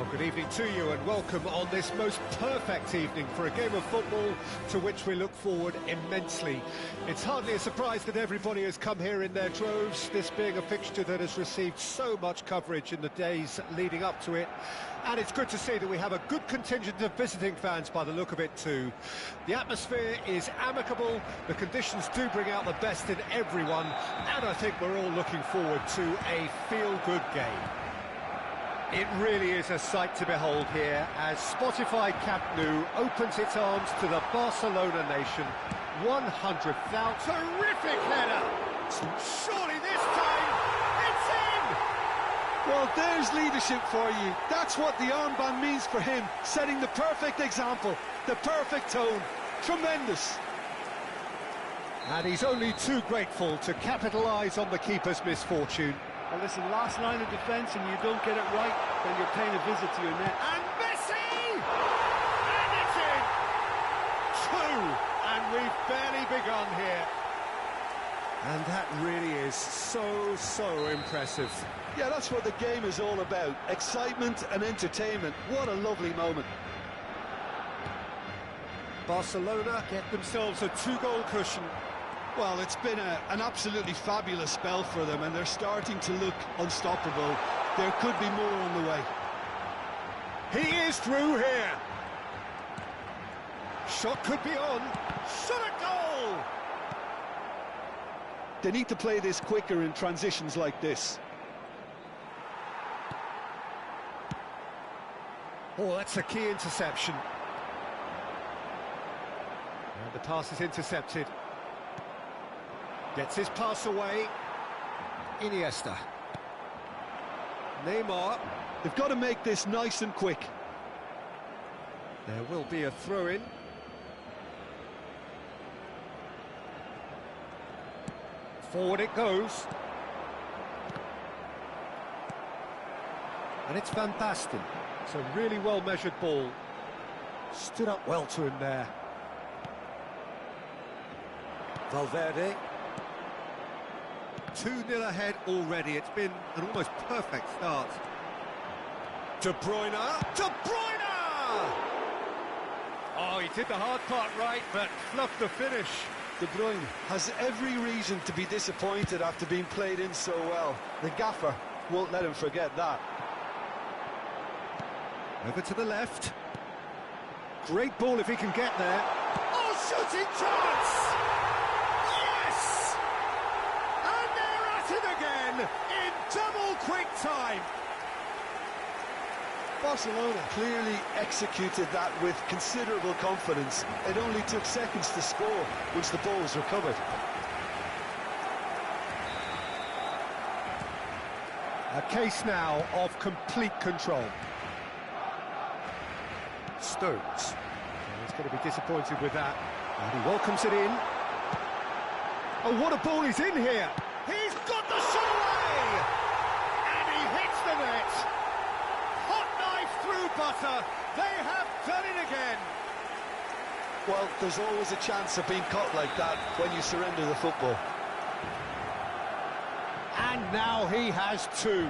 Well, good evening to you and welcome on this most perfect evening for a game of football to which we look forward immensely. It's hardly a surprise that everybody has come here in their droves, this being a fixture that has received so much coverage in the days leading up to it. And it's good to see that we have a good contingent of visiting fans by the look of it too. The atmosphere is amicable, the conditions do bring out the best in everyone, and I think we're all looking forward to a feel-good game. It really is a sight to behold here as Spotify Camp Nou opens its arms to the Barcelona nation. 100,000. Terrific header! Surely this time, it's in! Well, there's leadership for you. That's what the armband means for him, setting the perfect example, the perfect tone. Tremendous. And he's only too grateful to capitalise on the keeper's misfortune. Well, listen, last line of defence and you don't get it right, then you're paying a visit to your net. And Messi! And it's in! Two! And we've barely begun here. And that really is so impressive. Yeah, that's what the game is all about. Excitement and entertainment. What a lovely moment. Barcelona get themselves a two-goal cushion. Well, it's been an absolutely fabulous spell for them, and they're starting to look unstoppable. There could be more on the way. He is through here. Shot could be on. Shot a goal! They need to play this quicker in transitions like this. Oh, that's a key interception. And the pass is intercepted. Gets his pass away. Iniesta. Neymar. They've got to make this nice and quick. There will be a throw-in. Forward it goes. And it's Van Basten. It's a really well-measured ball. Stood up well to him there. Valverde. 2-0 ahead already. It's been an almost perfect start. De Bruyne. De Bruyne! Oh, he did the hard part right, but fluffed the finish. De Bruyne has every reason to be disappointed after being played in so well. The gaffer won't let him forget that. Over to the left. Great ball if he can get there. Oh, shooting chance! Yes! And they're at it again in double quick time. Barcelona clearly executed that with considerable confidence. It only took seconds to score once the ball was recovered. A case now of complete control. Stones. He's going to be disappointed with that. And he welcomes it in. Oh, what a ball he's in here! He's got the shot away! And he hits the net! Hot knife through butter. They have done it again. Well, there's always a chance of being caught like that when you surrender the football. And now he has two.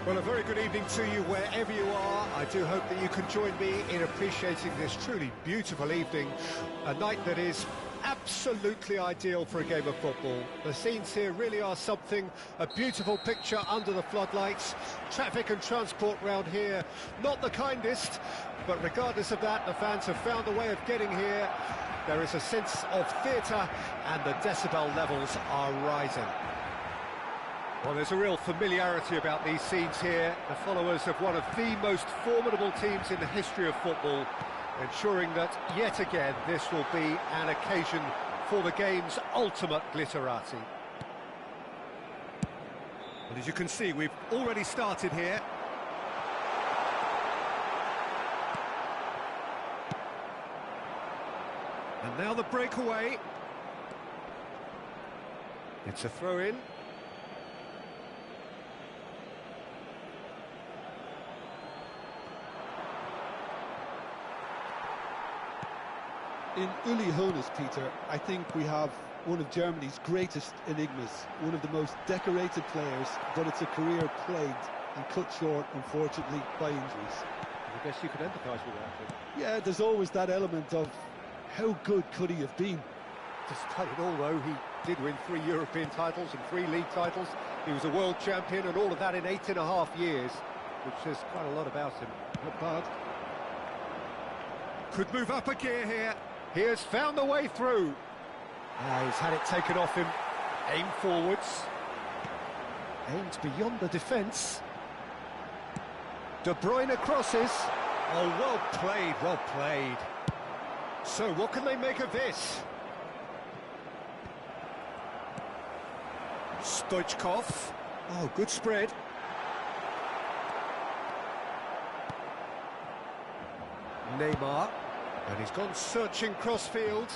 Well, a very good evening to you wherever you are. I do hope that you can join me in appreciating this truly beautiful evening, a night that is absolutely ideal for a game of football. The scenes here really are something, a beautiful picture under the floodlights. Traffic and transport round here, not the kindest, but regardless of that, the fans have found a way of getting here. There is a sense of theatre and the decibel levels are rising. Well, there's a real familiarity about these scenes here. The followers of one of the most formidable teams in the history of football, ensuring that, yet again, this will be an occasion for the game's ultimate glitterati. Well, as you can see, we've already started here. And now the breakaway. It's a throw-in. In Uli Hoeneß, Peter, I think we have one of Germany's greatest enigmas, one of the most decorated players, but it's a career plagued and cut short, unfortunately, by injuries. I guess you could empathise with that. Yeah, there's always that element of how good could he have been? Despite it all, though, he did win 3 European titles and 3 league titles. He was a world champion, and all of that in 8.5 years, which says quite a lot about him. Not bad. Could move up a gear here. He has found the way through. He's had it taken off him. Aim forwards. Aimed beyond the defence. De Bruyne crosses. Oh, well played, well played. So, what can they make of this? Stoichkov. Oh, good spread. Neymar. And he's gone searching crossfield.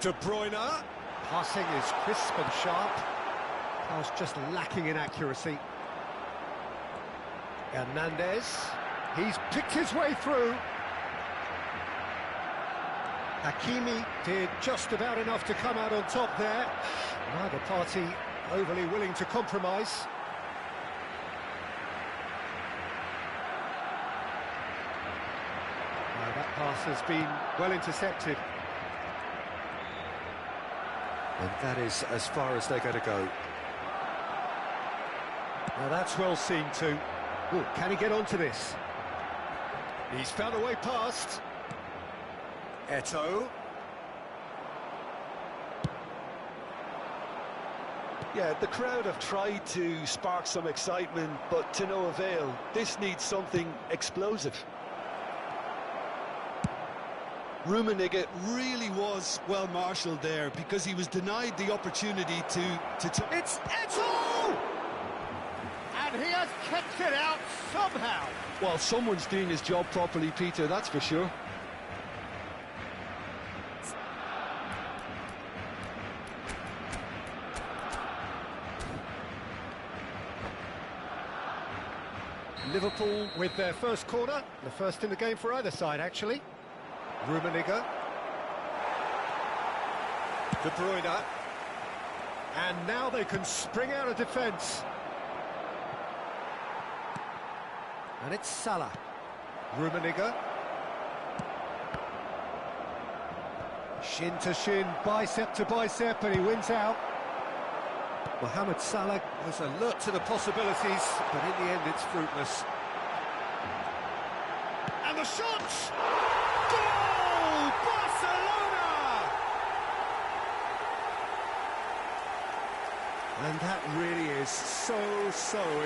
De Bruyne. Passing is crisp and sharp. Pass just lacking in accuracy. Hernandez. He's picked his way through. Hakimi did just about enough to come out on top there. Neither party overly willing to compromise. That pass has been well intercepted. And that is as far as they're going to go. Now that's well seen too. Ooh, can he get onto this? He's found a way past. Eto'o. Yeah, the crowd have tried to spark some excitement, but to no avail. This needs something explosive. Rummenigge really was well marshalled there because he was denied the opportunity to It's Eto'o! And he has kept it out somehow. Well, someone's doing his job properly, Peter, that's for sure. Liverpool with their first corner, the first in the game for either side, actually. Rummenigge. De Bruyne. And now they can spring out of defence. And it's Salah. Rummenigge. Shin to shin, bicep to bicep, and he wins out. Mohamed Salah was alert to the possibilities, but in the end it's fruitless. And the shot! Goal! Barcelona! And that really is so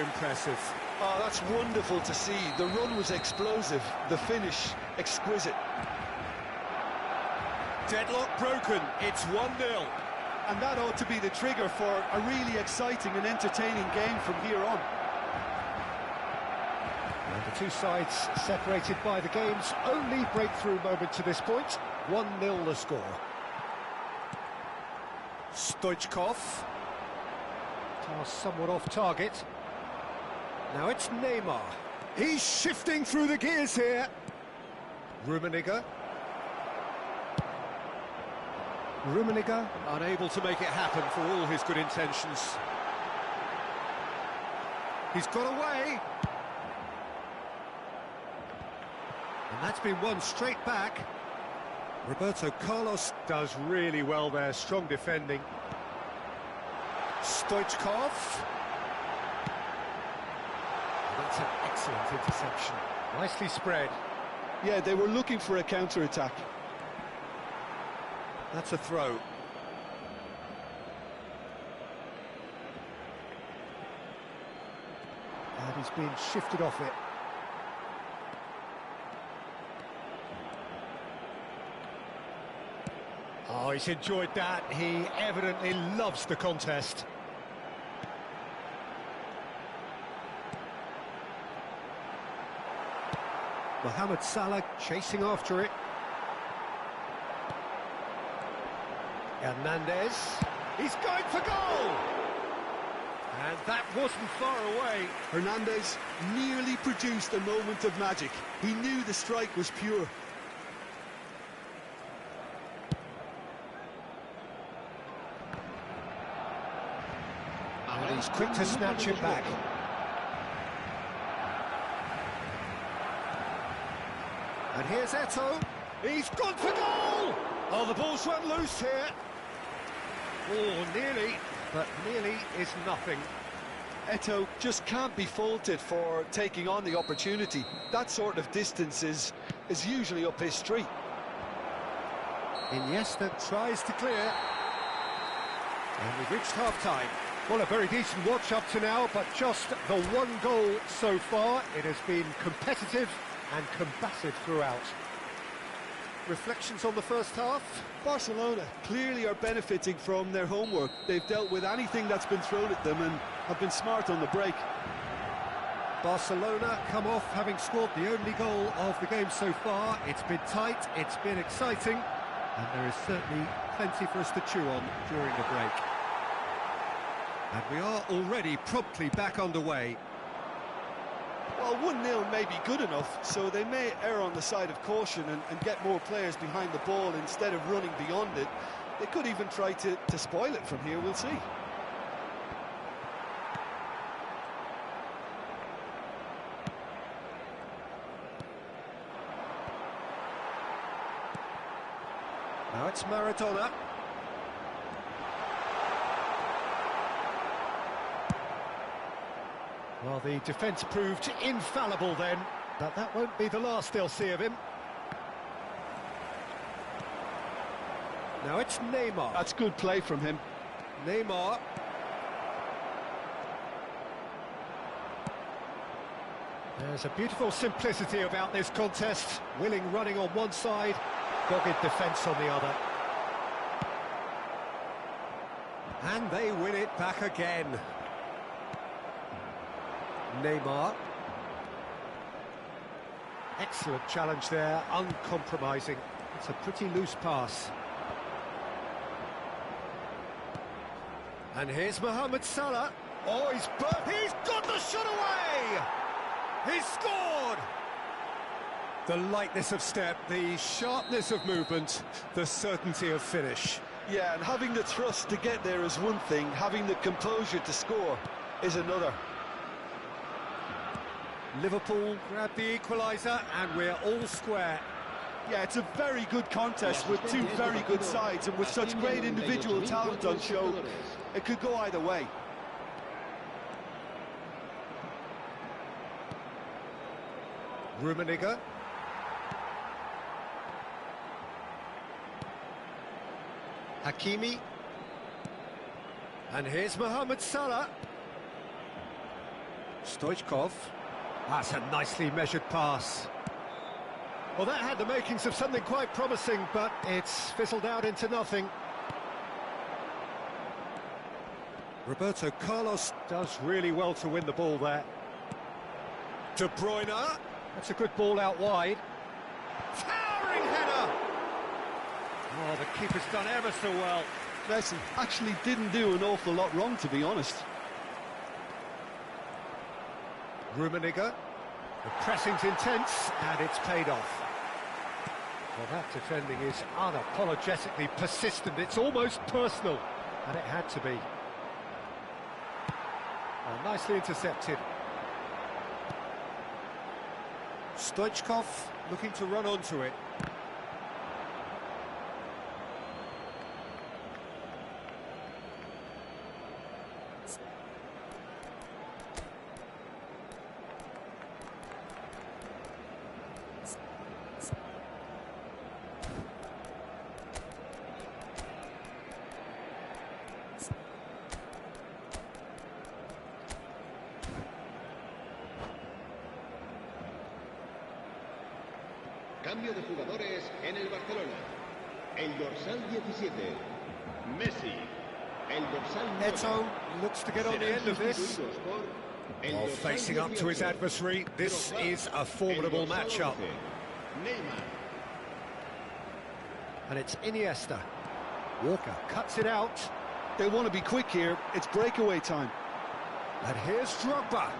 impressive. Oh, that's wonderful to see. The run was explosive, the finish exquisite. Deadlock broken, it's 1-0. And that ought to be the trigger for a really exciting and entertaining game from here on. And the two sides separated by the game's only breakthrough moment to this point. 1-0 the score. Stoichkov. Pass somewhat off target. Now it's Neymar. He's shifting through the gears here. Rummenigge. Rummenigge unable to make it happen for all his good intentions. He's got away. And that's been won straight back. Roberto Carlos does really well there, strong defending. Stoichkov. That's an excellent interception. Nicely spread. Yeah, they were looking for a counter-attack. That's a throw. And he's been shifted off it. Oh, he's enjoyed that. He evidently loves the contest. Mohamed Salah chasing after it. Hernandez, he's going for goal! And that wasn't far away. Hernandez nearly produced a moment of magic. He knew the strike was pure. And he's quick to snatch it back. And here's Eto'o. He's gone for goal! Oh, the ball's run loose here. Oh, nearly, but nearly is nothing. Eto'o just can't be faulted for taking on the opportunity. That sort of distance is usually up his street. Iniesta tries to clear. And we've reached half-time. Well, a very decent watch up to now, but just the one goal so far. It has been competitive and combative throughout. Reflections on the first half? Barcelona clearly are benefiting from their homework. They've dealt with anything that's been thrown at them and have been smart on the break. Barcelona come off having scored the only goal of the game so far. It's been tight, it's been exciting, and there is certainly plenty for us to chew on during the break. And we are already promptly back underway. Well, 1-0 may be good enough, so they may err on the side of caution and get more players behind the ball instead of running beyond it. They could even try to spoil it from here, we'll see. Now it's Maradona. Well, the defence proved infallible then, but that won't be the last they'll see of him. Now it's Neymar. That's good play from him. Neymar. There's a beautiful simplicity about this contest. Willing running on one side, dogged defence on the other. And they win it back again. Neymar. Excellent challenge there, uncompromising. It's a pretty loose pass. And here's Mohamed Salah. Oh, he's got the shot away! He's scored! The lightness of step, the sharpness of movement, the certainty of finish. Yeah, and having the thrust to get there is one thing, having the composure to score is another. Liverpool grab the equaliser and we're all square. Yeah, it's a very good contest with two very good sides, and with such great individual talent on show, it could go either way. Rummenigge. Hakimi. And here's Mohamed Salah. Stoichkov. That's a nicely measured pass. Well, that had the makings of something quite promising, but it's fizzled out into nothing. Roberto Carlos does really well to win the ball there. De Bruyne. That's a good ball out wide. Towering header! Oh, the keeper's done ever so well. Messi actually didn't do an awful lot wrong, to be honest. Rummenigge. The pressing's intense, and it's paid off. Well, that defending is unapologetically persistent. It's almost personal, and it had to be. Oh, nicely intercepted. Stoichkov looking to run onto it. Cambio de jugadores en el Barcelona. El dorsal 17, Messi. El dorsal 9. Eto looks to get on the end of this. While facing up to his adversary, this is a formidable matchup. Neymar. And it's Iniesta. Walker cuts it out. They want to be quick here. It's breakaway time. And here's Drogba.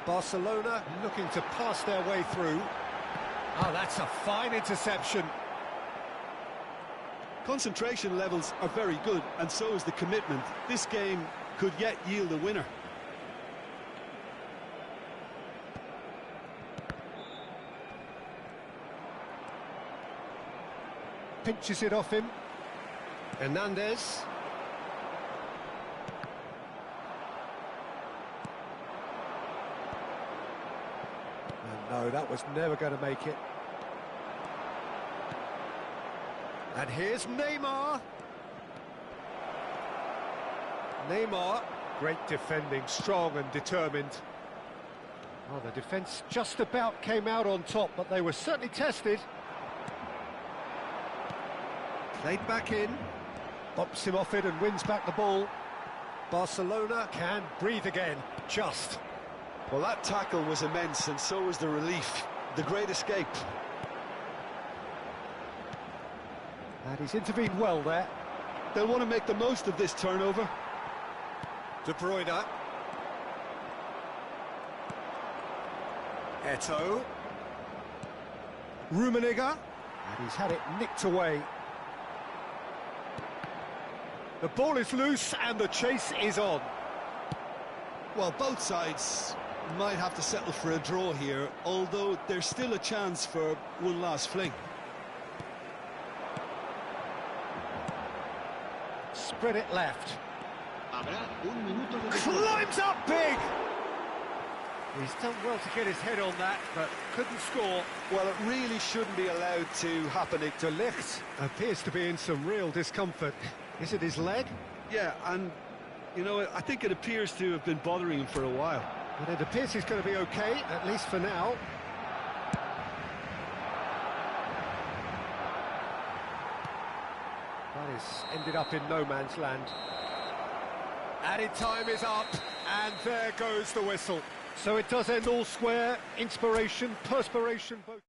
Barcelona looking to pass their way through. Oh, that's a fine interception. Concentration levels are very good, and so is the commitment. This game could yet yield a winner. Pinches it off him. Hernandez. No, that was never going to make it. And here's Neymar. Neymar, great defending, strong and determined. Oh, the defence just about came out on top, but they were certainly tested. Played back in, bops him off it and wins back the ball. Barcelona can breathe again, just. Well, that tackle was immense, and so was the relief. The great escape. And he's intervened well there. They'll want to make the most of this turnover. De Bruyne. Eto. Rummenigge. And he's had it nicked away. The ball is loose and the chase is on. Well, both sides might have to settle for a draw here, although there's still a chance for one last fling. Spread it left. Habrá un minuto de Climbs up big! He's done well to get his head on that, but couldn't score. Well, it really shouldn't be allowed to happen. De Ligt appears to be in some real discomfort. Is it his leg? Yeah, and, you know, I think it appears to have been bothering him for a while. But it appears he's going to be okay, at least for now. That has ended up in no man's land. Added time is up, and there goes the whistle. So it does end all square. Inspiration, perspiration, both.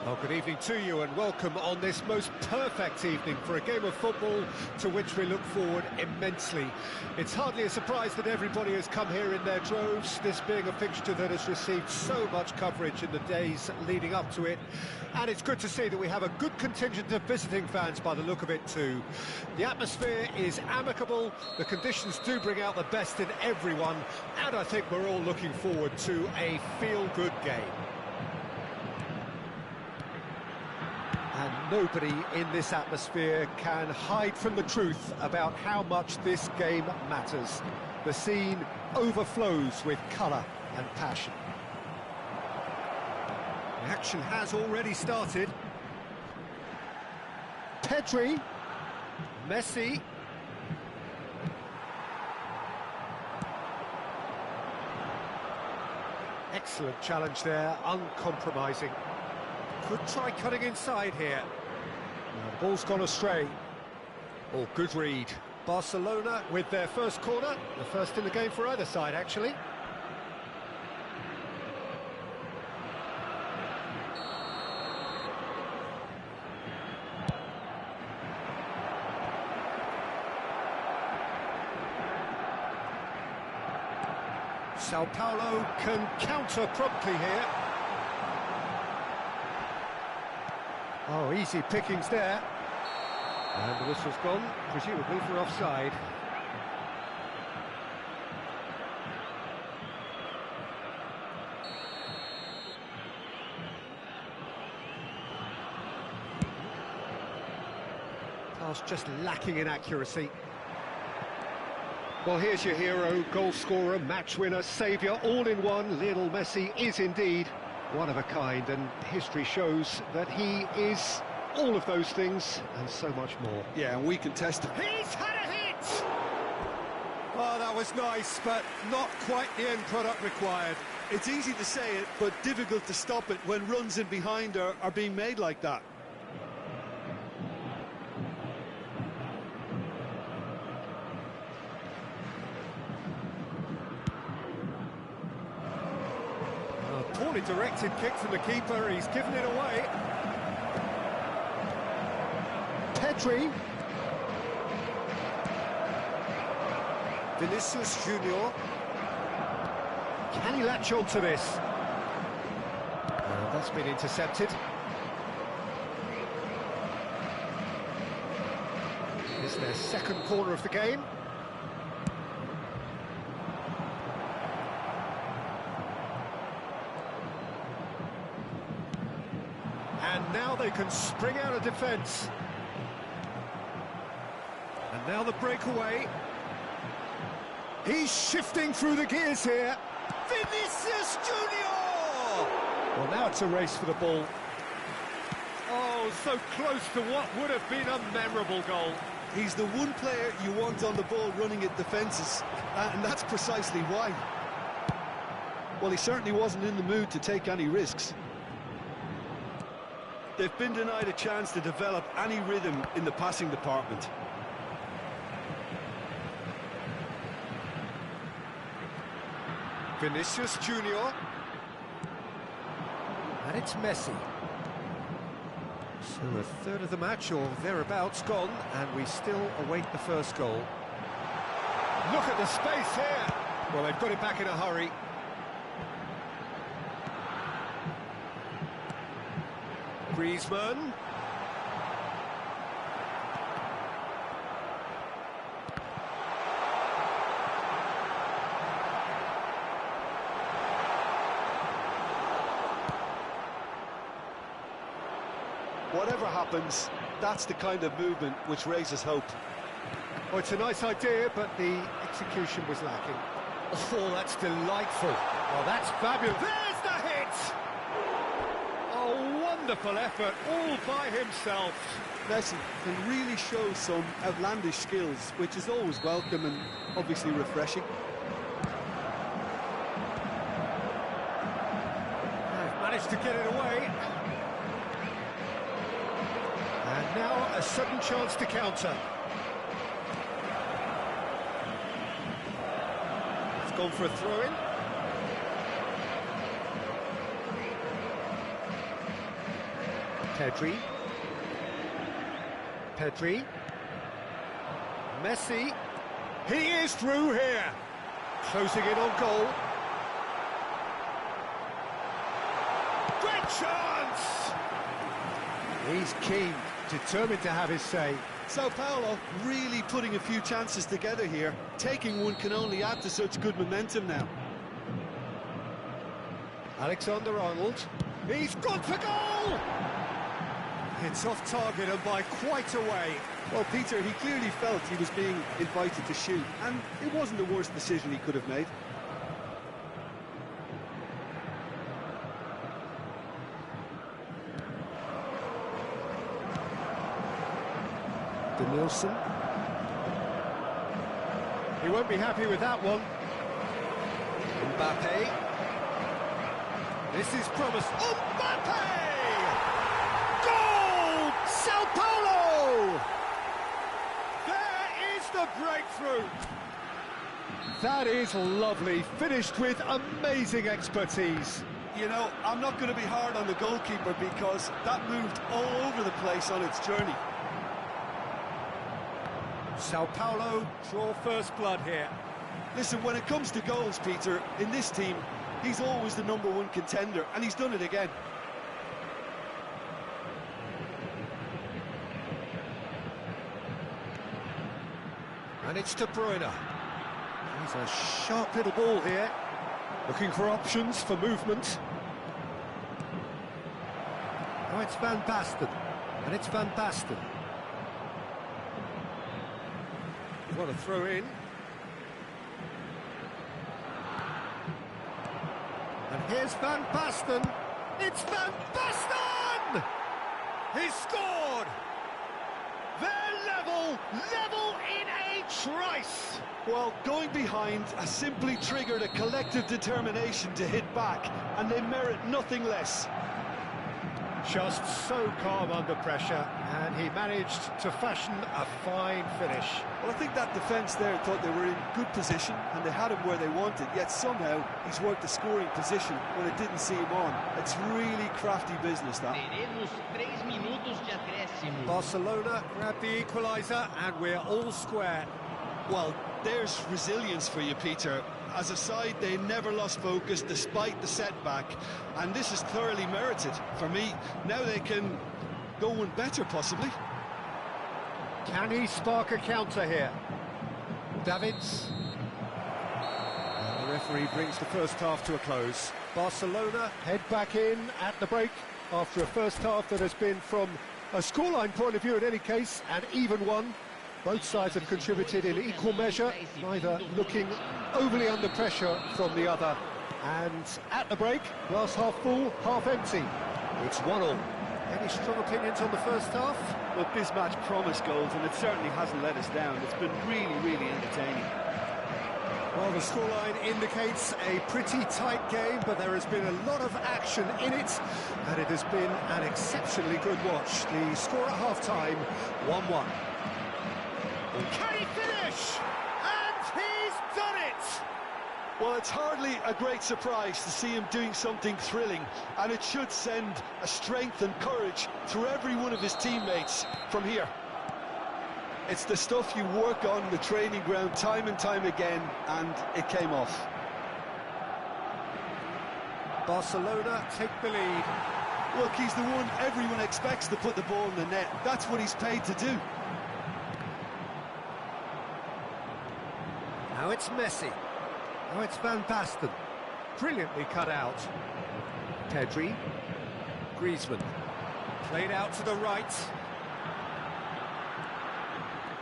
Well, good evening to you and welcome on this most perfect evening for a game of football to which we look forward immensely. It's hardly a surprise that everybody has come here in their droves, this being a fixture that has received so much coverage in the days leading up to it. And it's good to see that we have a good contingent of visiting fans by the look of it too. The atmosphere is amicable, the conditions do bring out the best in everyone, and I think we're all looking forward to a feel-good game. And nobody in this atmosphere can hide from the truth about how much this game matters. The scene overflows with colour and passion. The action has already started. Pedri, Messi. Excellent challenge there, uncompromising. Could try cutting inside here. No, the ball's gone astray. Oh, good read. Barcelona with their first corner. The first in the game for either side, actually. Sao Paulo can counter promptly here. Oh, easy pickings there. And the whistle's gone, presumably for offside. Pass just lacking in accuracy. Well, here's your hero, goal scorer, match winner, saviour, all in one. Lionel Messi is indeed one of a kind, and history shows that he is all of those things and so much more. Yeah, and we can test it. He's had a hit! Oh, that was nice, but not quite the end product required. It's easy to say it, but difficult to stop it when runs in behind are being made like that. Poorly directed kick from the keeper, he's given it away. Pedri. Vinicius Junior. Can he latch on to this? That's been intercepted. It's their second corner of the game. And now they can spring out of defence. And now the breakaway. He's shifting through the gears here. Vinicius Junior! Well, now it's a race for the ball. Oh, so close to what would have been a memorable goal. He's the one player you want on the ball running at defences, and that's precisely why. Well, he certainly wasn't in the mood to take any risks. They've been denied a chance to develop any rhythm in the passing department. Vinicius Junior. And it's Messi. So a third of the match or thereabouts gone, and we still await the first goal. Look at the space here. Well, they've got it back in a hurry. Griezmann. Whatever happens, that's the kind of movement which raises hope. Oh, it's a nice idea, but the execution was lacking. Oh, that's delightful. Oh, that's fabulous. There's the hit! Oh, wonderful effort, all by himself. Messi can really show some outlandish skills, which is always welcome and obviously refreshing. They've managed to get it away. And now a sudden chance to counter. It's gone for a throw-in. Pedri. Pedri. Messi. He is through here. Closing in on goal. Great chance! He's keen, determined to have his say. Sao Paulo really putting a few chances together here. Taking one can only add to such good momentum now. Alexander-Arnold. He's gone for goal! It's off target and by quite a way. Well, Peter, he clearly felt he was being invited to shoot, and it wasn't the worst decision he could have made. Nielsen. He won't be happy with that one. Mbappe. This is promise. Mbappe! Goal! Sao Paulo! There is the breakthrough. That is lovely, finished with amazing expertise. You know, I'm not going to be hard on the goalkeeper because that moved all over the place on its journey. Sao Paulo draw first blood here. Listen, when it comes to goals, Peter, in this team, he's always the #1 contender, and he's done it again. And it's De Bruyne. He's a sharp little ball here. Looking for options for movement. Oh, it's Van Basten. And it's Van Basten. What a throw in. And here's Van Basten. It's Van Basten! He's scored! They're level in a trice! Well, going behind has simply triggered a collective determination to hit back, and they merit nothing less. Just so calm under pressure, and he managed to fashion a fine finish. Well, I think that defence there thought they were in good position, and they had him where they wanted, yet somehow he's worked a scoring position when it didn't see him on. It's really crafty business, that. Barcelona grab the equaliser, and we're all square. Well, there's resilience for you, Peter. As a side, they never lost focus despite the setback, and this is thoroughly merited. For me, now they can go one better, possibly. Can he spark a counter here? Davids. And the referee brings the first half to a close. Barcelona head back in at the break after a first half that has been, from a scoreline point of view in any case, an even one. Both sides have contributed in equal measure, neither looking overly under pressure from the other. And at the break, glass half full, half empty. It's 1-1. Any strong opinions on the first half? Look, this match promised goals, and it certainly hasn't let us down. It's been really entertaining. Well, the scoreline indicates a pretty tight game, but there has been a lot of action in it, and it has been an exceptionally good watch. The score at half-time, 1-1. Can he finish? And he's done it! Well, it's hardly a great surprise to see him doing something thrilling, and it should send a strength and courage through every one of his teammates from here. It's the stuff you work on the training ground time and time again, and it came off. Barcelona take the lead. Look, he's the one everyone expects to put the ball in the net. That's what he's paid to do. Now it's Messi. Now it's Van Basten. Brilliantly cut out. Pedri. Griezmann. Played out to the right.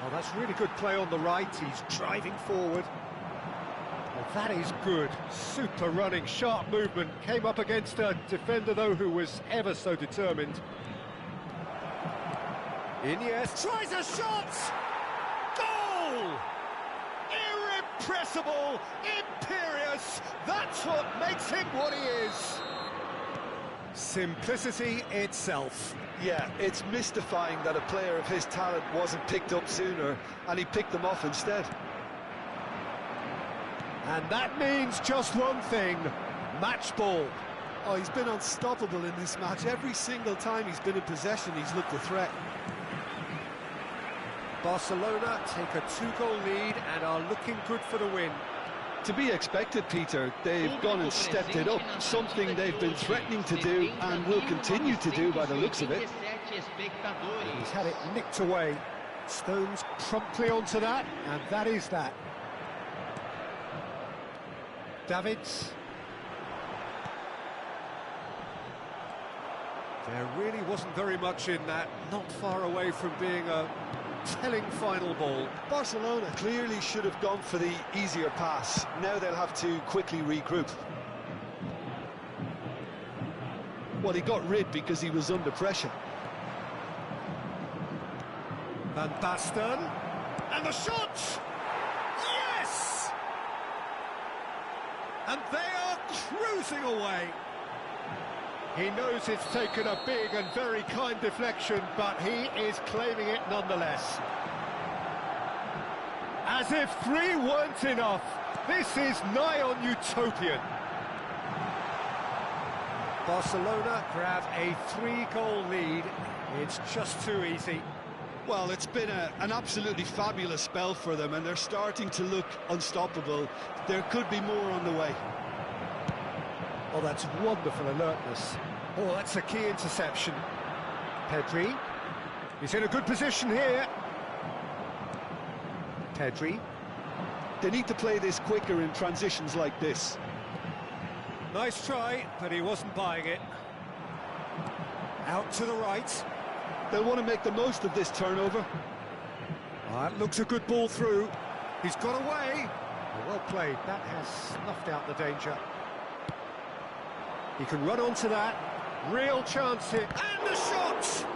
Oh, that's really good play on the right. He's driving forward. Well, that is good. Super running, sharp movement. Came up against a defender, though, who was ever so determined. Iniesta tries a shot! Goal! Irrepressible, imperious, that's what makes him what he is. Simplicity itself. Yeah, it's mystifying that a player of his talent wasn't picked up sooner, and he picked them off instead. And that means just one thing, match ball. Oh, he's been unstoppable in this match. Every single time he's been in possession, he's looked a threat. Barcelona take a 2-goal lead and are looking good for the win. To be expected, Peter. They've gone and stepped it up, something they've been threatening to do and will continue to do by the looks of it. He's had it nicked away. Stones promptly onto that, and that is that. Davids. There really wasn't very much in that, not far away from being a telling final ball. Barcelona clearly should have gone for the easier pass. Now they'll have to quickly regroup. Well, he got rid because he was under pressure. Van Basten, and the shot! Yes! And they are cruising away. He knows it's taken a big and very kind deflection, but he is claiming it nonetheless. As if 3 weren't enough, this is nigh on utopian. Barcelona grab a 3-goal lead. It's just too easy. Well, it's been an absolutely fabulous spell for them, and they're starting to look unstoppable. There could be more on the way. Oh, that's wonderful alertness. Oh, that's a key interception. Pedri. He's in a good position here. Pedri. They need to play this quicker in transitions like this. Nice try, but he wasn't buying it. Out to the right. They'll want to make the most of this turnover. Oh, that looks a good ball through. He's got away. Oh, well played. That has snuffed out the danger. He can run onto that. Real chance here. And the shot!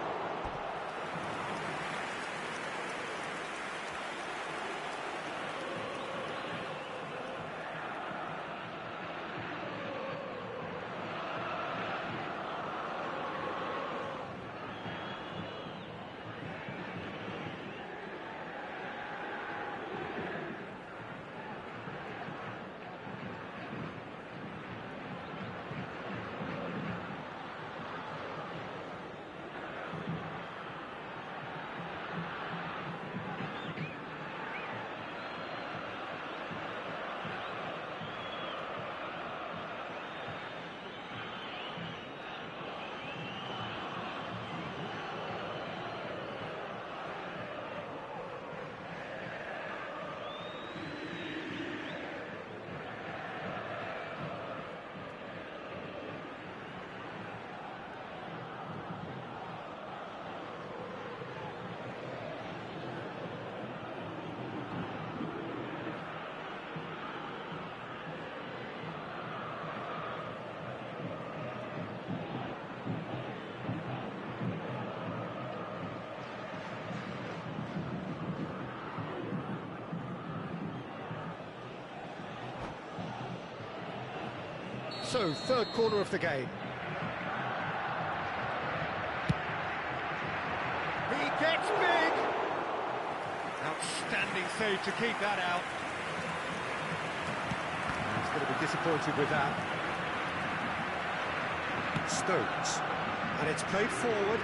So, third corner of the game. He gets big! Outstanding save to keep that out. He's going to be disappointed with that. Stones. And it's played forward.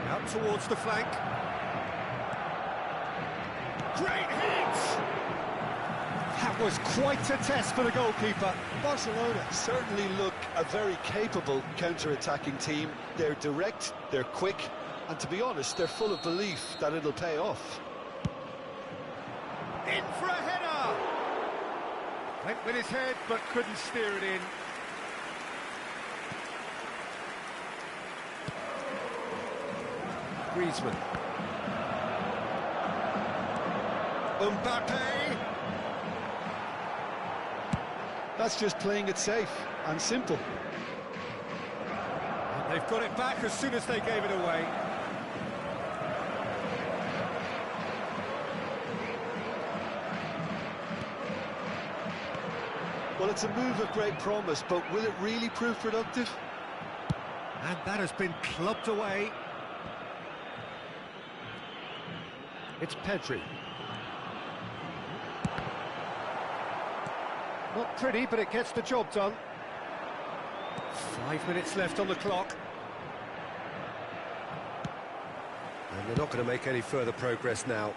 Out towards the flank. Great hit! That was quite a test for the goalkeeper. Barcelona certainly look a very capable counter-attacking team. They're direct, they're quick, and to be honest, they're full of belief that it'll pay off. In for a header! Went with his head, but couldn't steer it in. Griezmann. Mbappe! That's just playing it safe and simple. And they've got it back as soon as they gave it away. Well, it's a move of great promise, but will it really prove productive? And that has been clubbed away. It's Pedri. Not pretty, but it gets the job done. 5 minutes left on the clock. And they're not going to make any further progress now.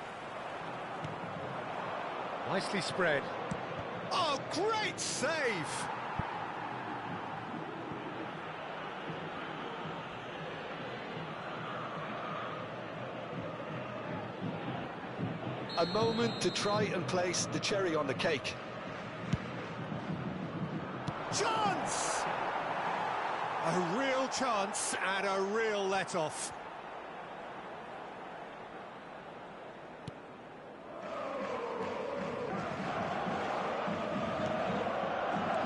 Nicely spread. Oh, great save! A moment to try and place the cherry on the cake. Chance! A real chance and a real let-off.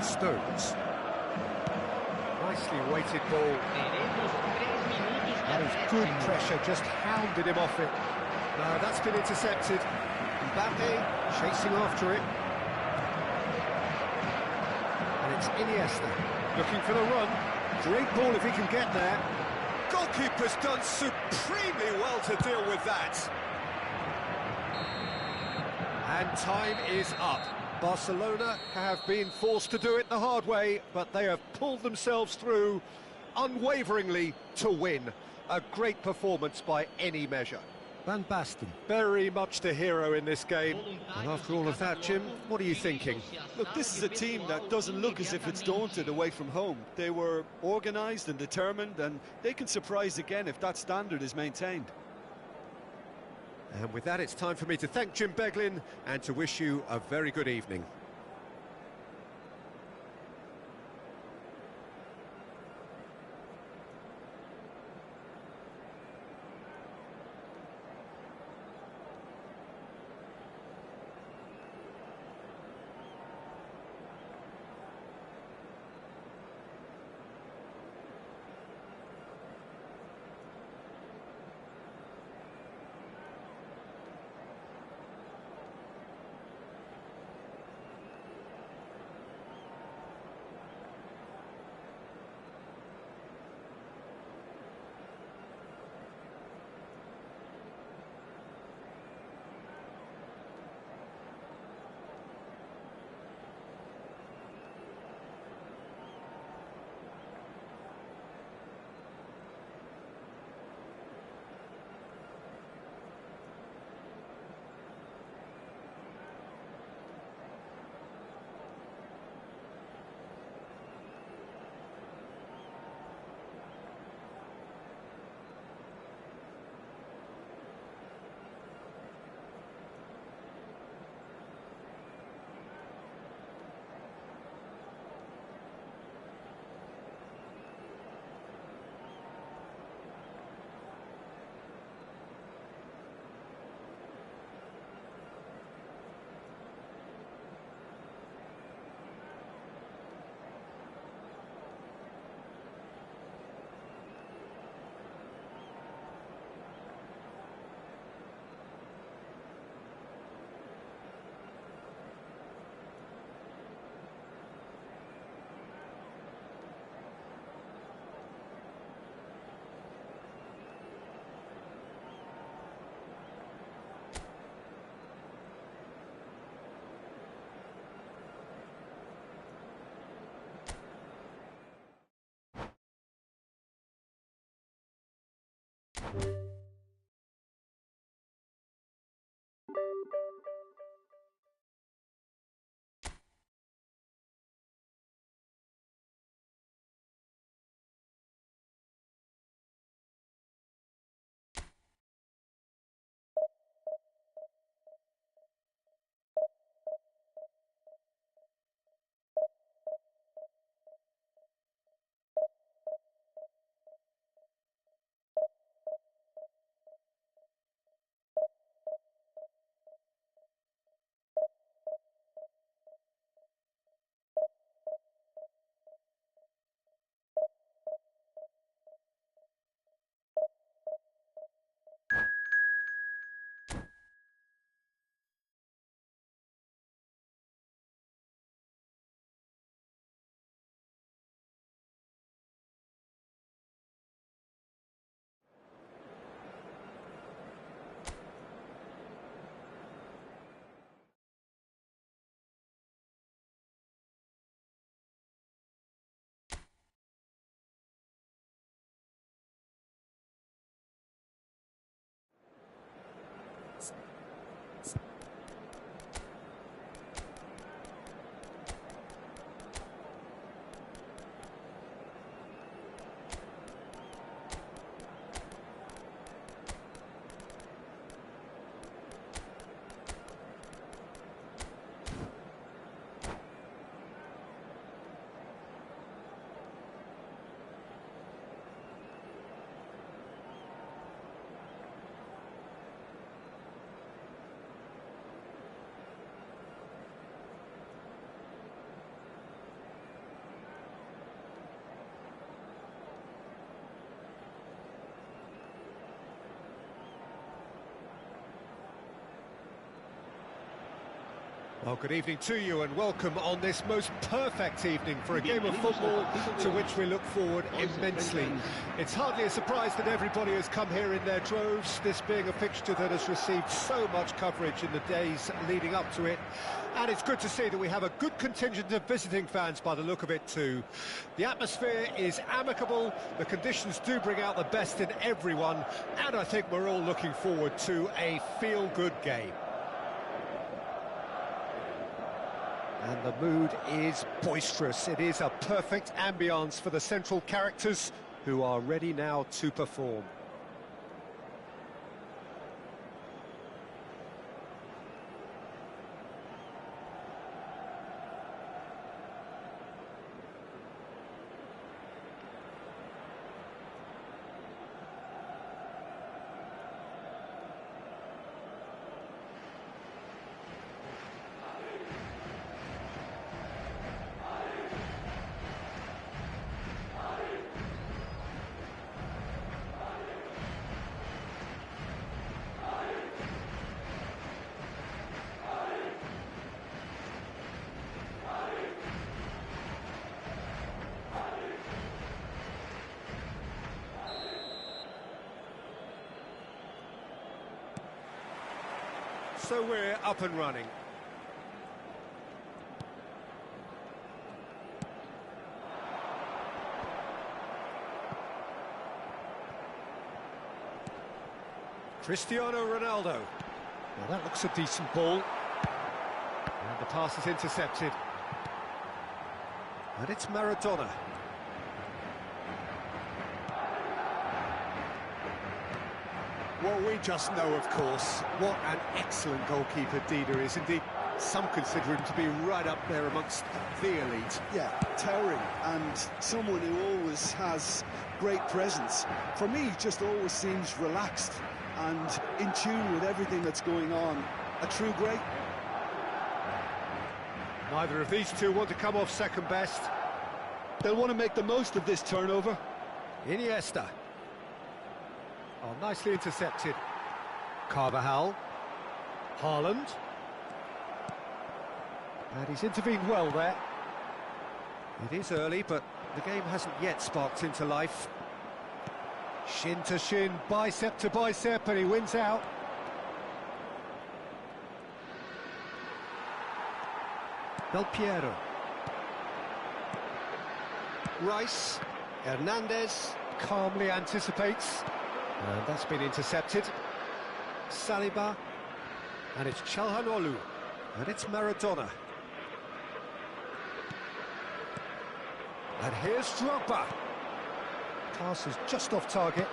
Stones. Nicely weighted ball. That is good pressure, just hounded him off it. No, that's been intercepted. Mbappe chasing after it. And it's Iniesta looking for the run. Great ball if he can get there. Goalkeeper's done supremely well to deal with that. And time is up. Barcelona have been forced to do it the hard way, but they have pulled themselves through unwaveringly to win. A great performance by any measure. Van Basten, very much the hero in this game. And after all of that, Jim, what are you thinking? Look, this is a team that doesn't look as if it's daunted away from home. They were organised and determined, and they can surprise again if that standard is maintained. And with that, it's time for me to thank Jim Beglin and to wish you a very good evening. Well, good evening to you and welcome on this most perfect evening for a game of football to which we look forward immensely. It's hardly a surprise that everybody has come here in their droves, this being a fixture that has received so much coverage in the days leading up to it. And it's good to see that we have a good contingent of visiting fans by the look of it too. The atmosphere is amicable, the conditions do bring out the best in everyone, and I think we're all looking forward to a feel-good game. And the mood is boisterous. It is a perfect ambience for the central characters who are ready now to perform. So we're up and running. Cristiano Ronaldo. Well, that looks a decent ball. And the pass is intercepted. And it's Maradona. Well, we just know, of course, what an excellent goalkeeper Dida is. Indeed, some consider him to be right up there amongst the elite. Yeah, towering, and someone who always has great presence. For me, he just always seems relaxed and in tune with everything that's going on. A true great. Neither of these two want to come off second best. They'll want to make the most of this turnover. Iniesta. Oh, nicely intercepted. Carvajal. Haaland. And he's intervened well there. It is early, but the game hasn't yet sparked into life. Shin to shin, bicep to bicep, and he wins out. Del Piero. Rice. Hernandez calmly anticipates. And that's been intercepted. Saliba. And it's Çalhanoğlu. And it's Maradona. And here's Drogba. Pass is just off target.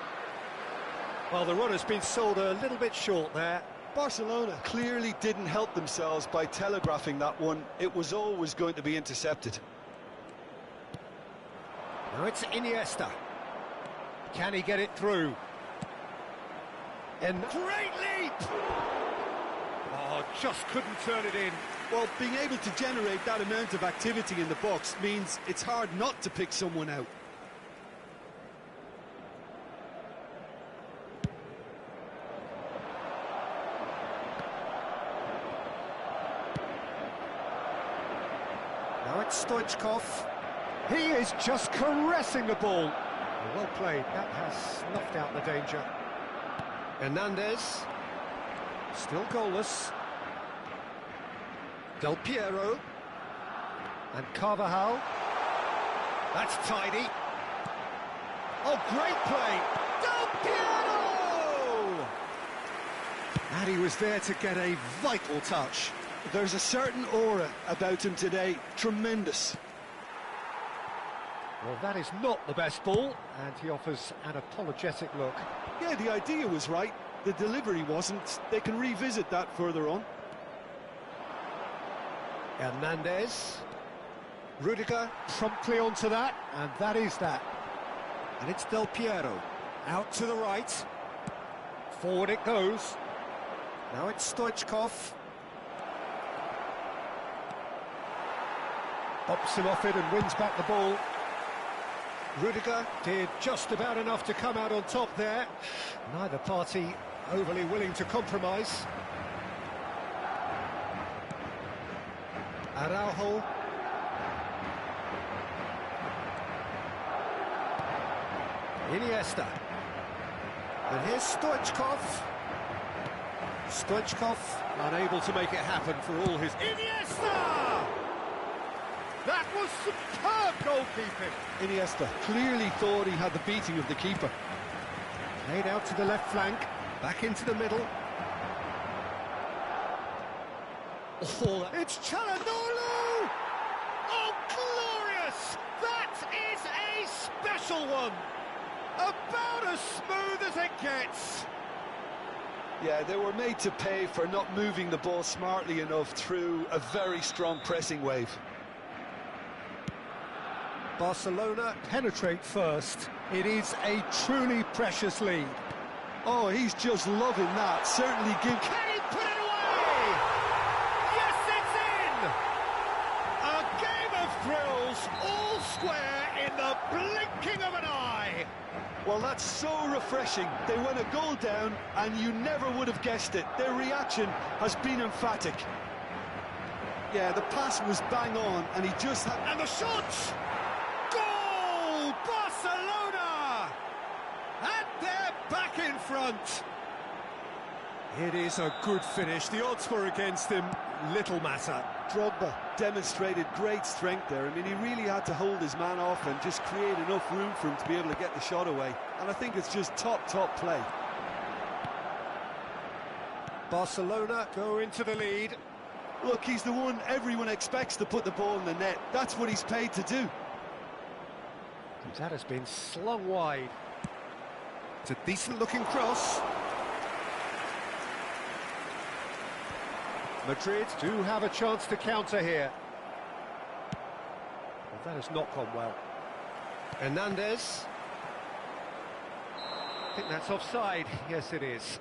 Well, the run has been sold a little bit short there. Barcelona clearly didn't help themselves by telegraphing that one. It was always going to be intercepted. Now it's Iniesta. Can he get it through? And great leap! Oh, just couldn't turn it in. Well, being able to generate that amount of activity in the box means it's hard not to pick someone out. Now it's Stoichkov. He is just caressing the ball. Well played, that has snuffed out the danger. Hernandez, still goalless. Del Piero. And Carvajal. That's tidy. Oh, great play! Del Piero! And he was there to get a vital touch. There's a certain aura about him today. Tremendous. Well, that is not the best ball, and he offers an apologetic look. Yeah, the idea was right. The delivery wasn't. They can revisit that further on. Hernandez. Rudiger promptly onto that, and that is that. And it's Del Piero. Out to the right. Forward it goes. Now it's Stoichkov. Bops him off it and wins back the ball. Rudiger did just about enough to come out on top there. Neither party overly willing to compromise. Araujo. Iniesta. And here's Stoichkov. Stoichkov unable to make it happen for all his... Iniesta! That was superb goalkeeping. Iniesta clearly thought he had the beating of the keeper. Played out to the left flank, back into the middle. Oh, it's Çalhanoğlu! Oh, glorious! That is a special one! About as smooth as it gets! Yeah, they were made to pay for not moving the ball smartly enough through a very strong pressing wave. Barcelona penetrate first. It is a truly precious lead. Oh, he's just loving that. Certainly give... Can he put it away? Yes, it's in! A game of thrills, all square in the blinking of an eye. Well, that's so refreshing. They went a goal down, and you never would have guessed it. Their reaction has been emphatic. Yeah, the pass was bang on, and he just had... And the shot! Goal! Barcelona! And they're back in front. It is a good finish. The odds were against him. Little matter. Drogba demonstrated great strength there. I mean, he really had to hold his man off and just create enough room for him to be able to get the shot away. And I think it's just top play. Barcelona go into the lead. Look, he's the one everyone expects to put the ball in the net. That's what he's paid to do. That has been slung wide. It's a decent-looking cross. Madrid do have a chance to counter here. Well, that has not gone well. Hernandez. I think that's offside. Yes, it is.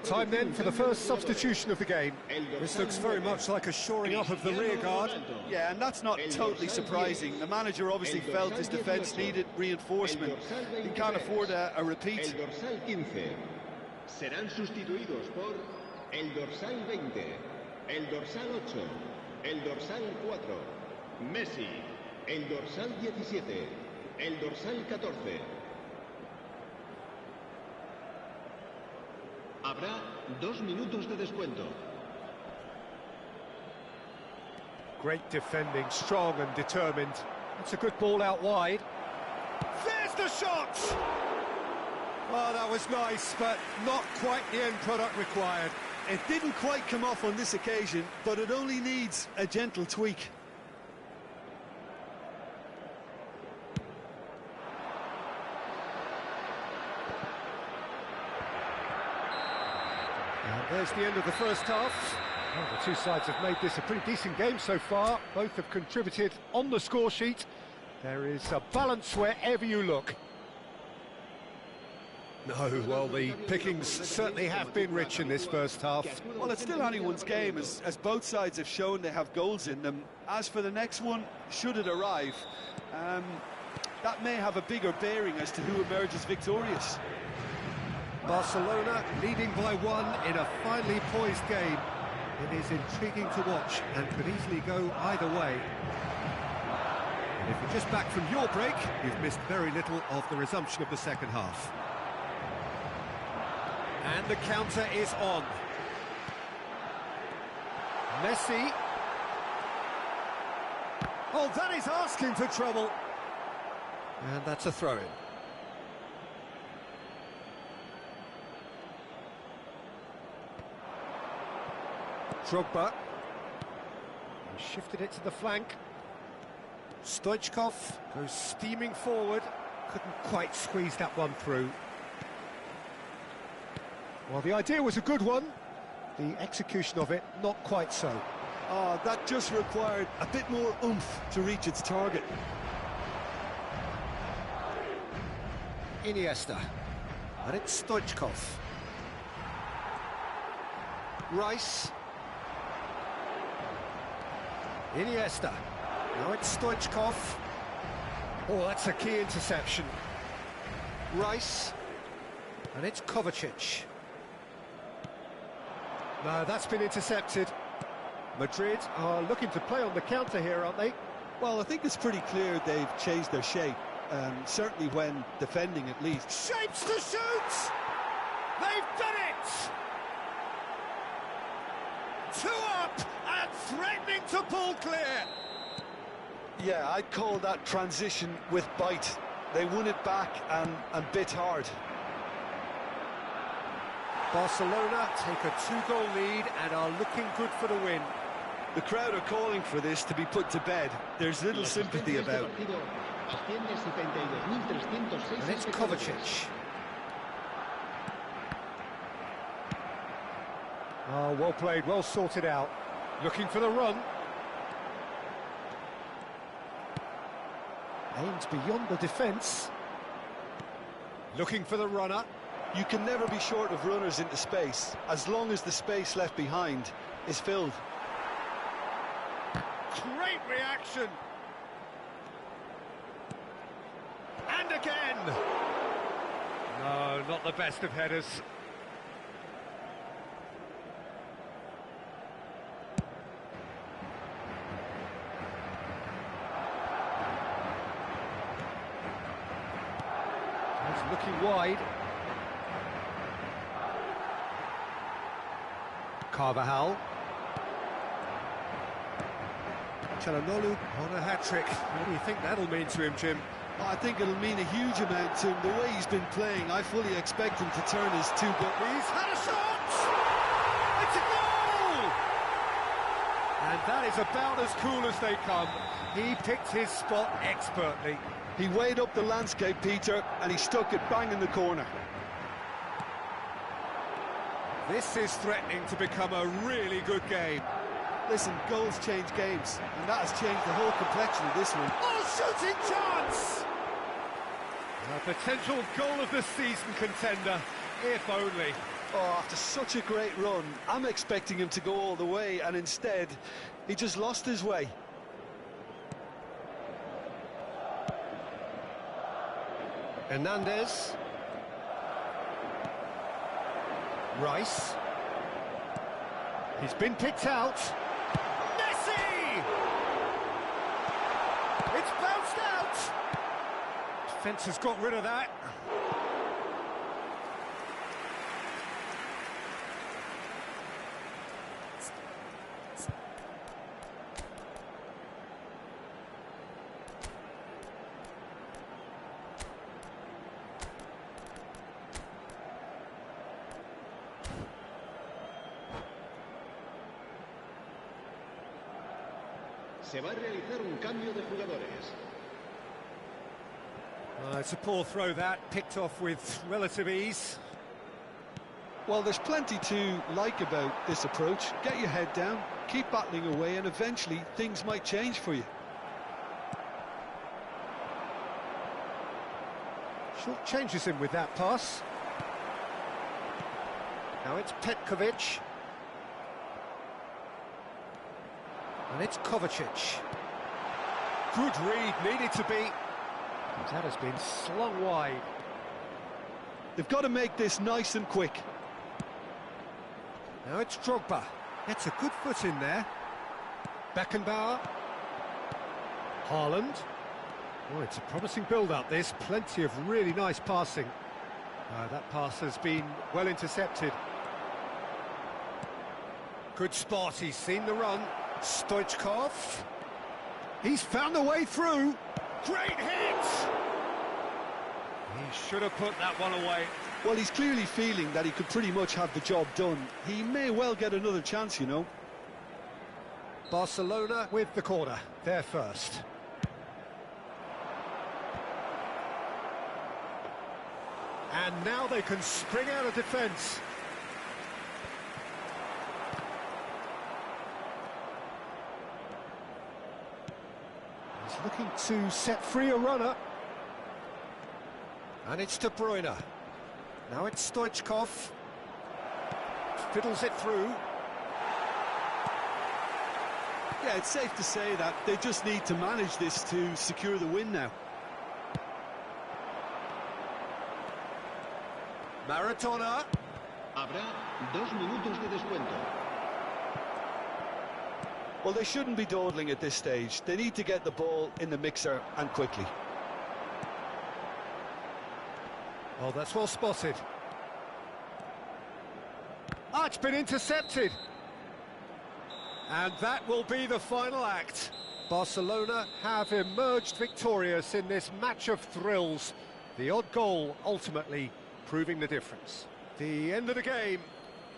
Time then for the first substitution of the game. This looks very much like a shoring up of the rear guard. Yeah, and that's not totally surprising. The manager obviously felt his defence needed reinforcement. He can't afford a repeat. El dorsal 15 serán sustituidos por el dorsal 20, el dorsal 8, el dorsal 4, Messi, el dorsal 17, el dorsal 14. Habrá 2 minutos de descuento. Great defending, strong and determined. That's a good ball out wide. There's the shot! Oh, that was nice, but not quite the end product required. It didn't quite come off on this occasion, but it only needs a gentle tweak. There's the end of the first half. Well, the two sides have made this a pretty decent game so far. Both have contributed on the score sheet. There is a balance wherever you look. No, well, the pickings certainly have been rich in this first half. Well, it's still anyone's game, as both sides have shown they have goals in them. As for the next one, should it arrive, that may have a bigger bearing as to who emerges victorious. Barcelona leading by 1 in a finely poised game. It is intriguing to watch and could easily go either way. And if you're just back from your break, you've missed very little of the resumption of the second half. And the counter is on. Messi. Oh, that is asking for trouble. And that's a throw-in. Drogba. He shifted it to the flank. Stoichkov goes steaming forward. Couldn't quite squeeze that one through. Well, the idea was a good one. The execution of it, not quite so. Oh, that just required a bit more oomph to reach its target. Iniesta. And it's Stoichkov. Rice. Iniesta. Now it's Stoichkov. Oh, that's a key interception. Rice. And it's Kovacic. No, that's been intercepted. Madrid are looking to play on the counter here, aren't they? Well, I think it's pretty clear they've changed their shape. Certainly when defending, at least. Shapes to shoot! They've done it! 2 up and threatening to pull clear. Yeah, I'd call that transition with bite. They won it back and bit hard. Barcelona take a 2-goal lead and are looking good for the win. The crowd are calling for this to be put to bed. There's little sympathy about. And it's Kovacic. Oh, well played, well sorted out. Looking for the run. Aimed beyond the defence. Looking for the runner. You can never be short of runners into space, as long as the space left behind is filled. Great reaction! And again! No, not the best of headers. He's looking wide. Carvajal. Çalhanoğlu on a hat-trick. What do you think that'll mean to him, Jim? Well, I think it'll mean a huge amount to him. The way he's been playing, I fully expect him to turn his 2 goals. He's had a shot! It's a goal! And that is about as cool as they come. He picked his spot expertly. He weighed up the landscape, Peter, and he stuck it bang in the corner. This is threatening to become a really good game. Listen, goals change games, and that has changed the whole complexion of this one. Oh, shooting chance! A potential goal of the season contender, if only. Oh, after such a great run, I'm expecting him to go all the way, and instead, he just lost his way. Hernandez. Rice. He's been picked out. Messi! It's bounced out! Defence has got rid of that. Se va a realizar un cambio de jugadores. It's a poor throw that, picked off with relative ease. Well, there's plenty to like about this approach. Get your head down, keep battling away, and eventually things might change for you. Short changes him with that pass. Now it's Petkovic. And it's Kovacic. Good read, needed to be. That has been slung wide. They've got to make this nice and quick. Now it's Drogba. Gets a good foot in there. Beckenbauer. Haaland. Oh, it's a promising build-up, this. Plenty of really nice passing. That pass has been well intercepted. Good spot, he's seen the run. Stoichkov. He's found a way through. Great hit! He should have put that one away. Well, he's clearly feeling that he could pretty much have the job done. He may well get another chance, you know. Barcelona with the corner. They're first. And now they can spring out of defence. He's looking to set free a runner. And it's De Bruyne. Now it's Stoichkov. Fiddles it through. Yeah, it's safe to say that they just need to manage this to secure the win now. Maradona. Habrá 2 minutos de descuento. Well, they shouldn't be dawdling at this stage. They need to get the ball in the mixer and quickly. Oh, that's well spotted. Ah, it's been intercepted. And that will be the final act. Barcelona have emerged victorious in this match of thrills. The odd goal ultimately proving the difference. The end of the game.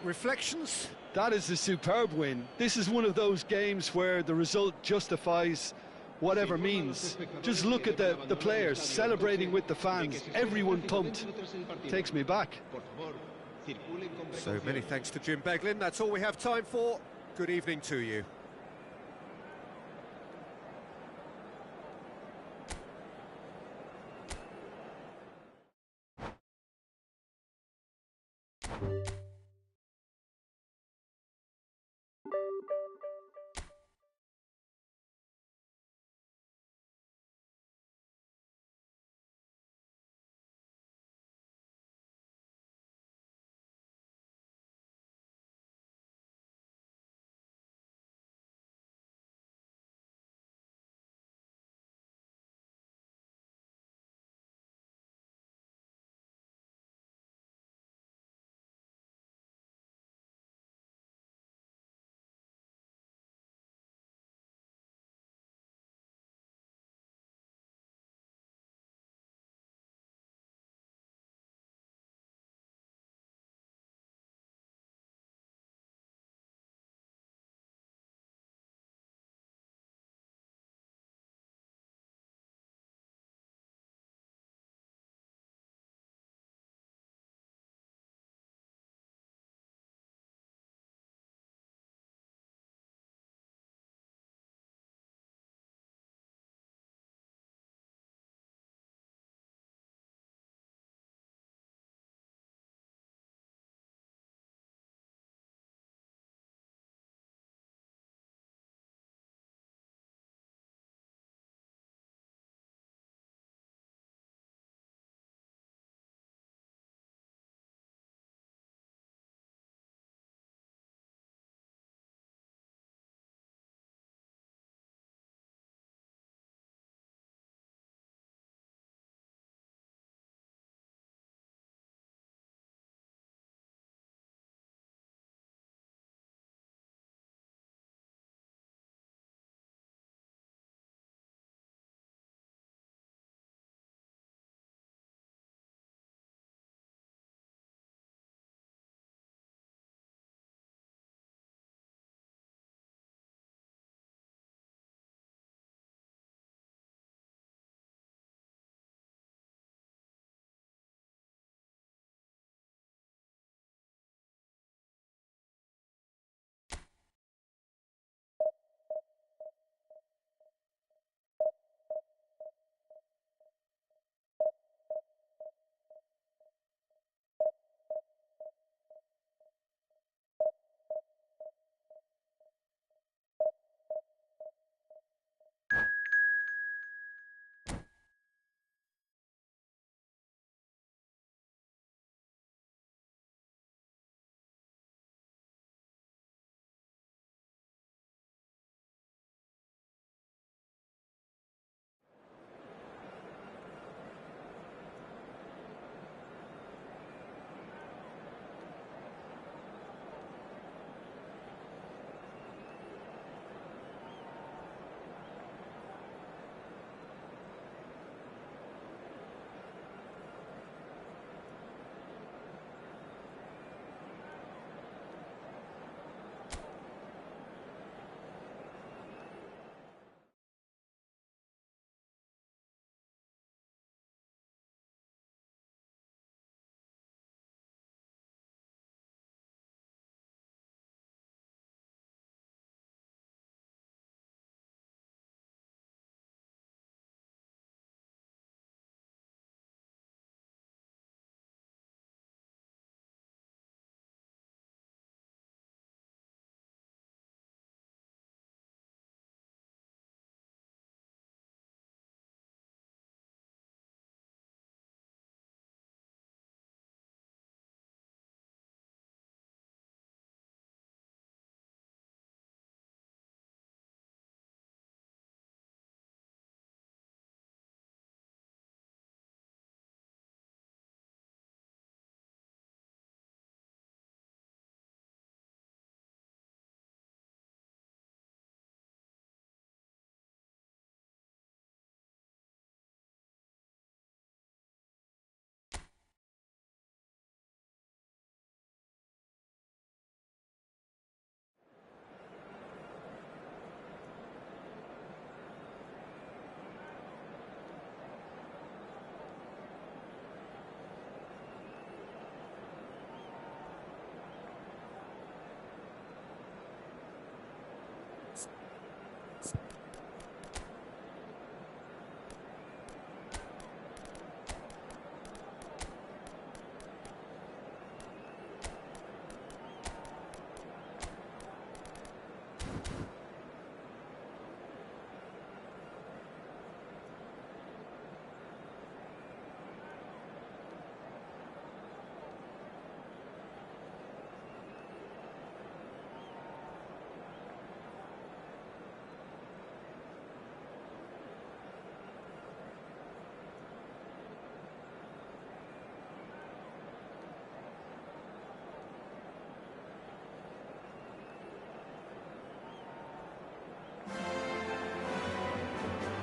Reflections? That is a superb win. This is one of those games where the result justifies whatever means. Just look at the players celebrating with the fans. Everyone pumped. Takes me back. So many thanks to Jim Beglin. That's all we have time for. Good evening to you.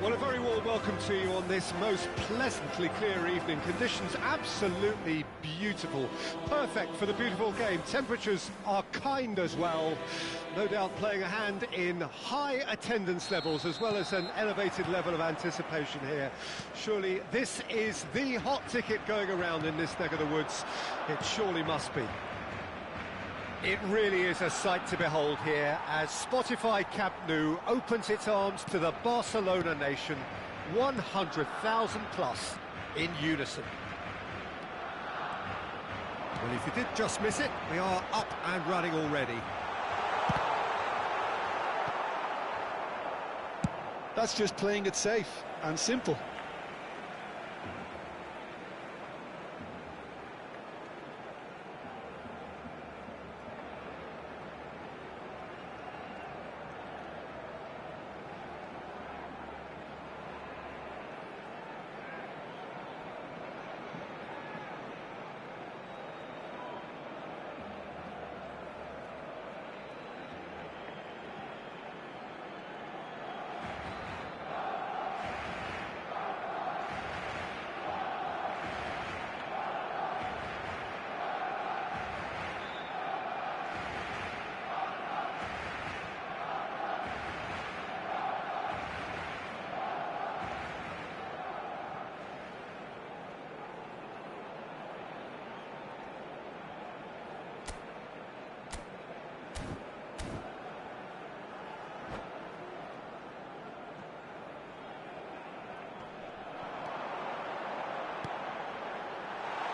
Well, a very warm welcome to you on this most pleasantly clear evening. Conditions absolutely beautiful. Perfect for the beautiful game. Temperatures are kind as well. No doubt playing a hand in high attendance levels as well as an elevated level of anticipation here. Surely this is the hot ticket going around in this neck of the woods. It surely must be. It really is a sight to behold here as Spotify Camp Nou opens its arms to the Barcelona nation, 100,000 plus in unison. Well, if you did just miss it, we are up and running already. That's just playing it safe and simple.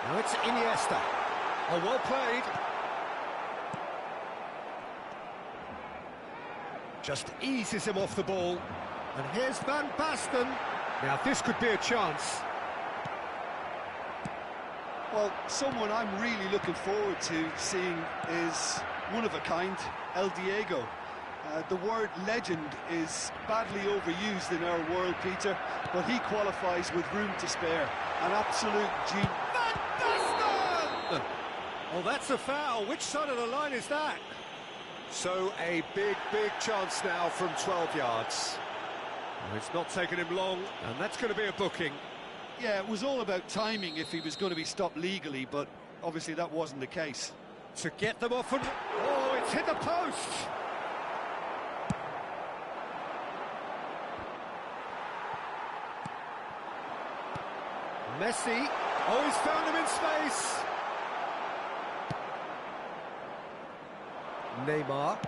Now it's Iniesta. Oh, well played. Just eases him off the ball. And here's Van Basten. Now this could be a chance. Well, someone I'm really looking forward to seeing is one of a kind, El Diego. The word legend is badly overused in our world, Peter, but he qualifies with room to spare. An absolute genius. Oh, that's a foul. Which side of the line is that? So a big chance now from 12 yards. Well, it's not taken him long, and that's going to be a booking. Yeah, it was all about timing if he was going to be stopped legally, but obviously that wasn't the case. To get them off and... Oh, it's hit the post! Messi. Oh, he's found him in space. Neymar.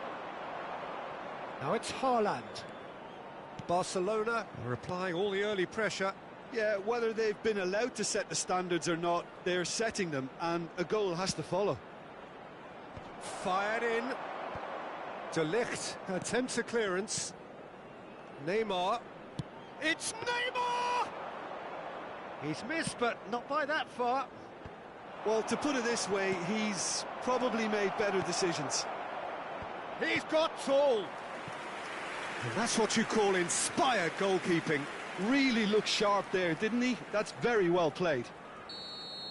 Now it's Haaland. Barcelona are applying all the early pressure. Yeah, whether they've been allowed to set the standards or not, they're setting them, and a goal has to follow. Fired in. De Ligt attempts a clearance. Neymar. It's Neymar! He's missed, but not by that far. Well, to put it this way, he's probably made better decisions. He's got tall. And that's what you call inspired goalkeeping. Really looked sharp there, didn't he? That's very well played.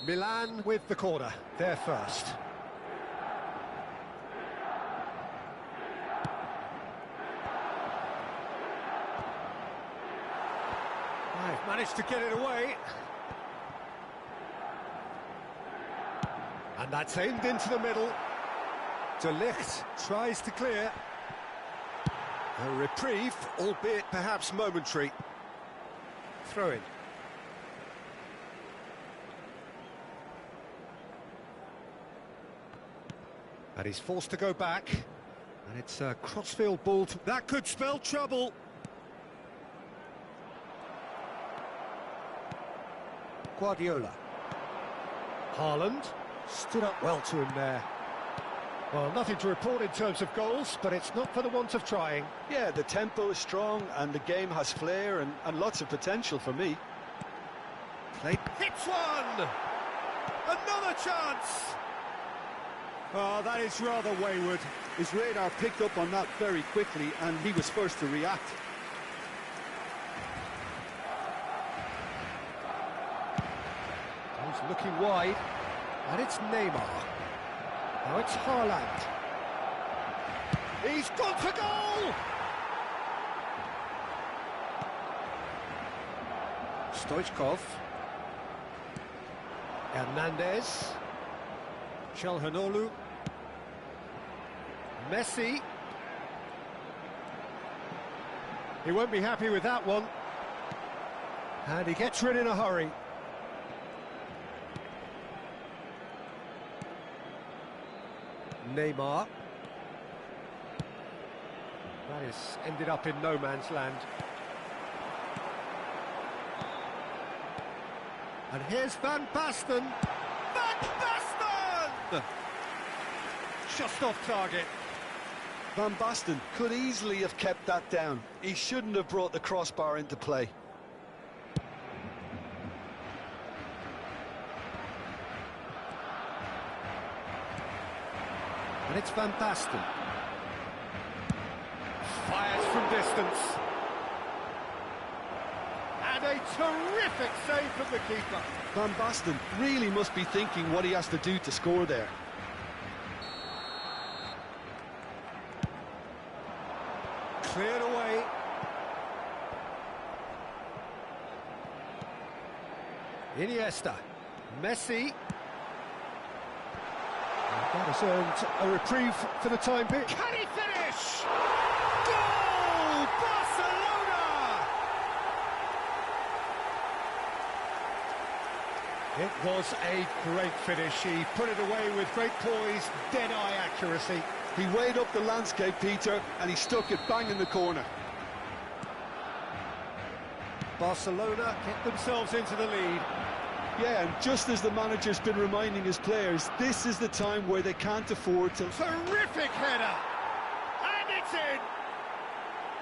Milan with the corner, they're first. I've managed to get it away. And that's aimed into the middle. De Ligt tries to clear. A reprieve, albeit perhaps momentary. Throw in. And he's forced to go back. And it's a crossfield ball. That could spell trouble. Guardiola. Haaland stood up well to him there. Well, nothing to report in terms of goals, but it's not for the want of trying. Yeah, the tempo is strong and the game has flair and lots of potential for me. Played. Hits one! Another chance! Oh, that is rather wayward. His radar picked up on that very quickly and he was first to react. He's looking wide, and it's Neymar. Now it's Haaland. He's gone for goal! Stoichkov. Hernandez. Çalhanoğlu. Messi. He won't be happy with that one. And he gets rid in a hurry. Neymar. That has ended up in no man's land. And here's Van Basten. Van Basten! Just off target. Van Basten could easily have kept that down. He shouldn't have brought the crossbar into play. And it's Van Basten. Fires from distance. And a terrific save from the keeper. Van Basten really must be thinking what he has to do to score there. Cleared away. Iniesta. Messi. That has earned a reprieve for the time being. Can he finish? Goal! Barcelona! It was a great finish. He put it away with great poise, dead-eye accuracy. He weighed up the landscape, Peter, and he stuck it bang in the corner. Barcelona get themselves into the lead. Yeah, and just as the manager's been reminding his players, this is the time where they can't afford to... Terrific header! And it's in!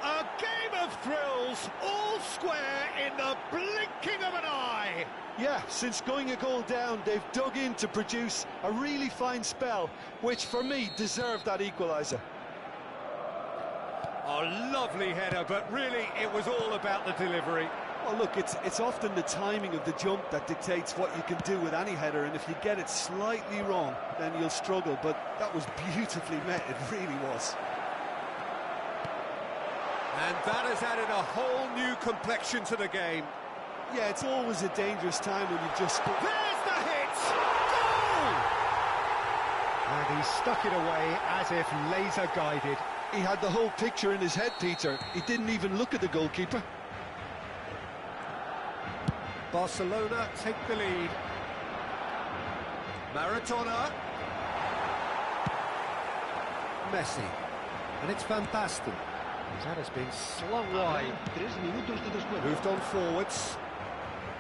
A game of thrills, all square in the blinking of an eye! Yeah, since going a goal down, they've dug in to produce a really fine spell, which for me deserved that equaliser. A lovely header, but really it was all about the delivery. Well, look, it's often the timing of the jump that dictates what you can do with any header, and if you get it slightly wrong, then you'll struggle, but that was beautifully met, it really was. And that has added a whole new complexion to the game. Yeah, it's always a dangerous time when you've just... There's the hit! Goal! And he stuck it away as if laser-guided. He had the whole picture in his head, Peter. He didn't even look at the goalkeeper. Barcelona take the lead. Maradona. Messi. And it's Van Basten. That has been slung wide. Moved on forwards.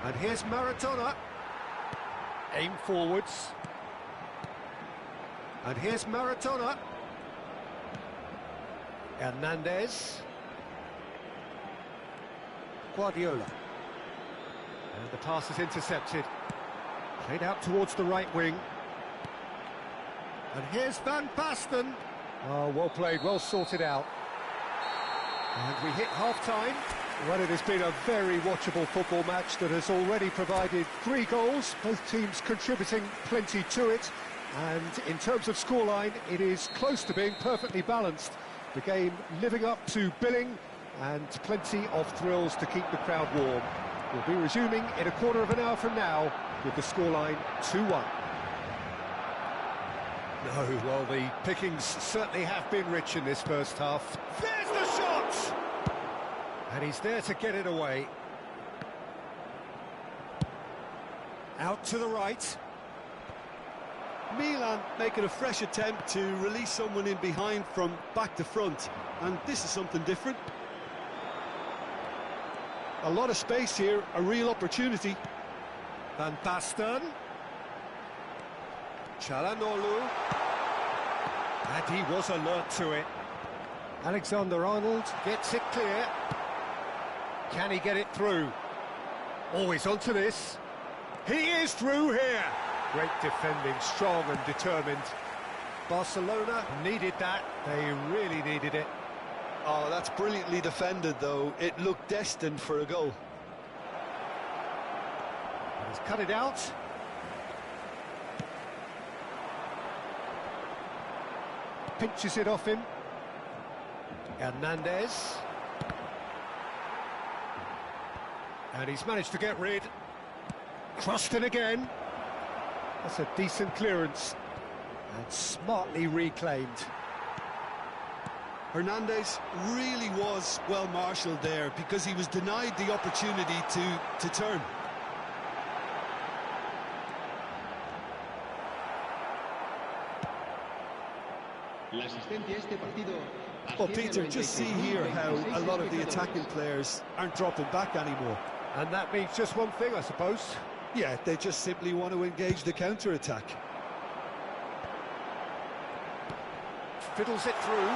And here's Maradona. Aim forwards. And here's Maradona. Hernandez. Guardiola. And the pass is intercepted. Played out towards the right wing. And here's Van Basten. Oh, well played, well sorted out. And we hit half-time. Well, it has been a very watchable football match that has already provided 3 goals, both teams contributing plenty to it. And in terms of scoreline, it is close to being perfectly balanced. The game living up to billing and plenty of thrills to keep the crowd warm. We'll be resuming in a quarter of an hour from now with the scoreline 2-1. No, well, the pickings certainly have been rich in this first half. There's the shot! And he's there to get it away. Out to the right. Milan making a fresh attempt to release someone in behind from back to front, and this is something different. A lot of space here, a real opportunity. Van Basten. Çalhanoğlu. And he was alert to it. Alexander-Arnold gets it clear. Can he get it through? Always onto this. He is through here. Great defending, strong and determined. Barcelona needed that. They really needed it. Oh, that's brilliantly defended, though. It looked destined for a goal. And he's cut it out. Pinches it off him. Hernandez. And he's managed to get rid. Crossed in again. That's a decent clearance. And smartly reclaimed. Hernandez really was well marshalled there because he was denied the opportunity to turn. Well, Peter, just see here how a lot of the attacking players aren't dropping back anymore. And that means just one thing, I suppose. Yeah, they just simply want to engage the counter-attack. Fiddles it through.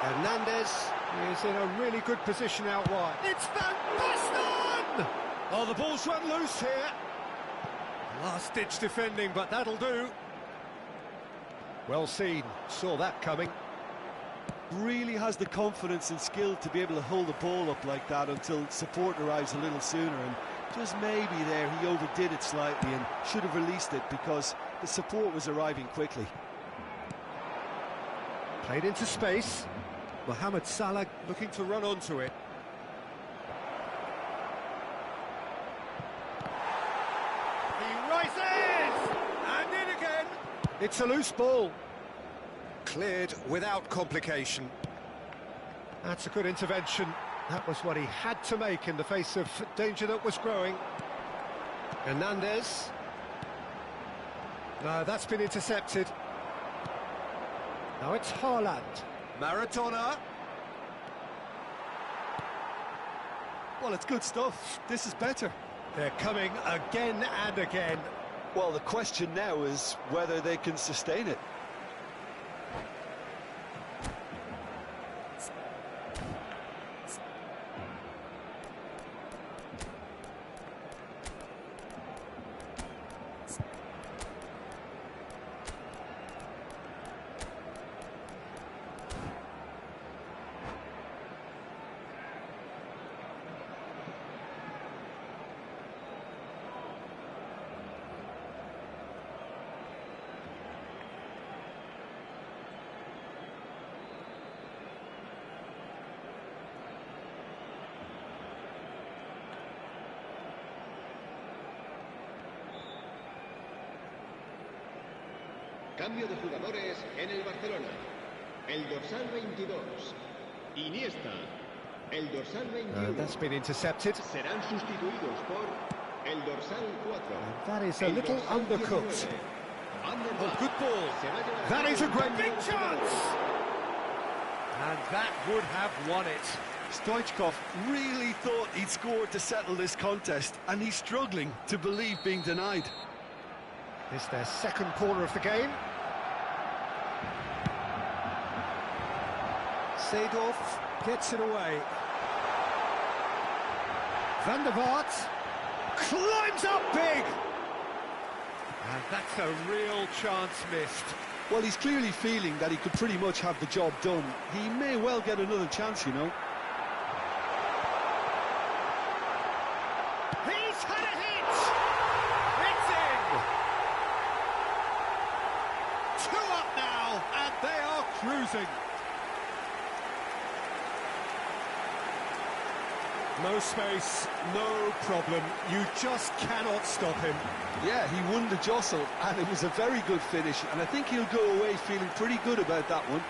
Hernandez is in a really good position out wide. It's Van Basten! Oh, the ball's run loose here. Last-ditch defending, but that'll do. Well seen, saw that coming. Really has the confidence and skill to be able to hold the ball up like that until support arrives a little sooner, and just maybe there he overdid it slightly and should have released it because the support was arriving quickly. Played into space. Mohamed Salah looking to run onto it. He rises! And in again! It's a loose ball. Cleared without complication. That's a good intervention. That was what he had to make in the face of danger that was growing. Hernandez. No, that's been intercepted. Now it's Haaland. Maradona. Well, it's good stuff. This is better. They're coming again and again. Well, the question now is whether they can sustain it. Cambio de jugadores en el Barcelona. El dorsal 22, Iniesta. El dorsal 21. That's been intercepted. Serán sustituidos por el dorsal 4. And that is a little undercooked. Oh, good ball. That is a great big chance. And that would have won it. Stoichkov really thought he'd scored to settle this contest, and he's struggling to believe being denied. It's their second corner of the game. Seedorf gets it away. Van der Vaart climbs up big. And that's a real chance missed. Well, he's clearly feeling that he could pretty much have the job done. He may well get another chance, you know. He's had a hit! It's in! 2 up now, and they are cruising. No space, no problem. You just cannot stop him. Yeah, he won the jostle, and it was a very good finish, and I think he'll go away feeling pretty good about that one.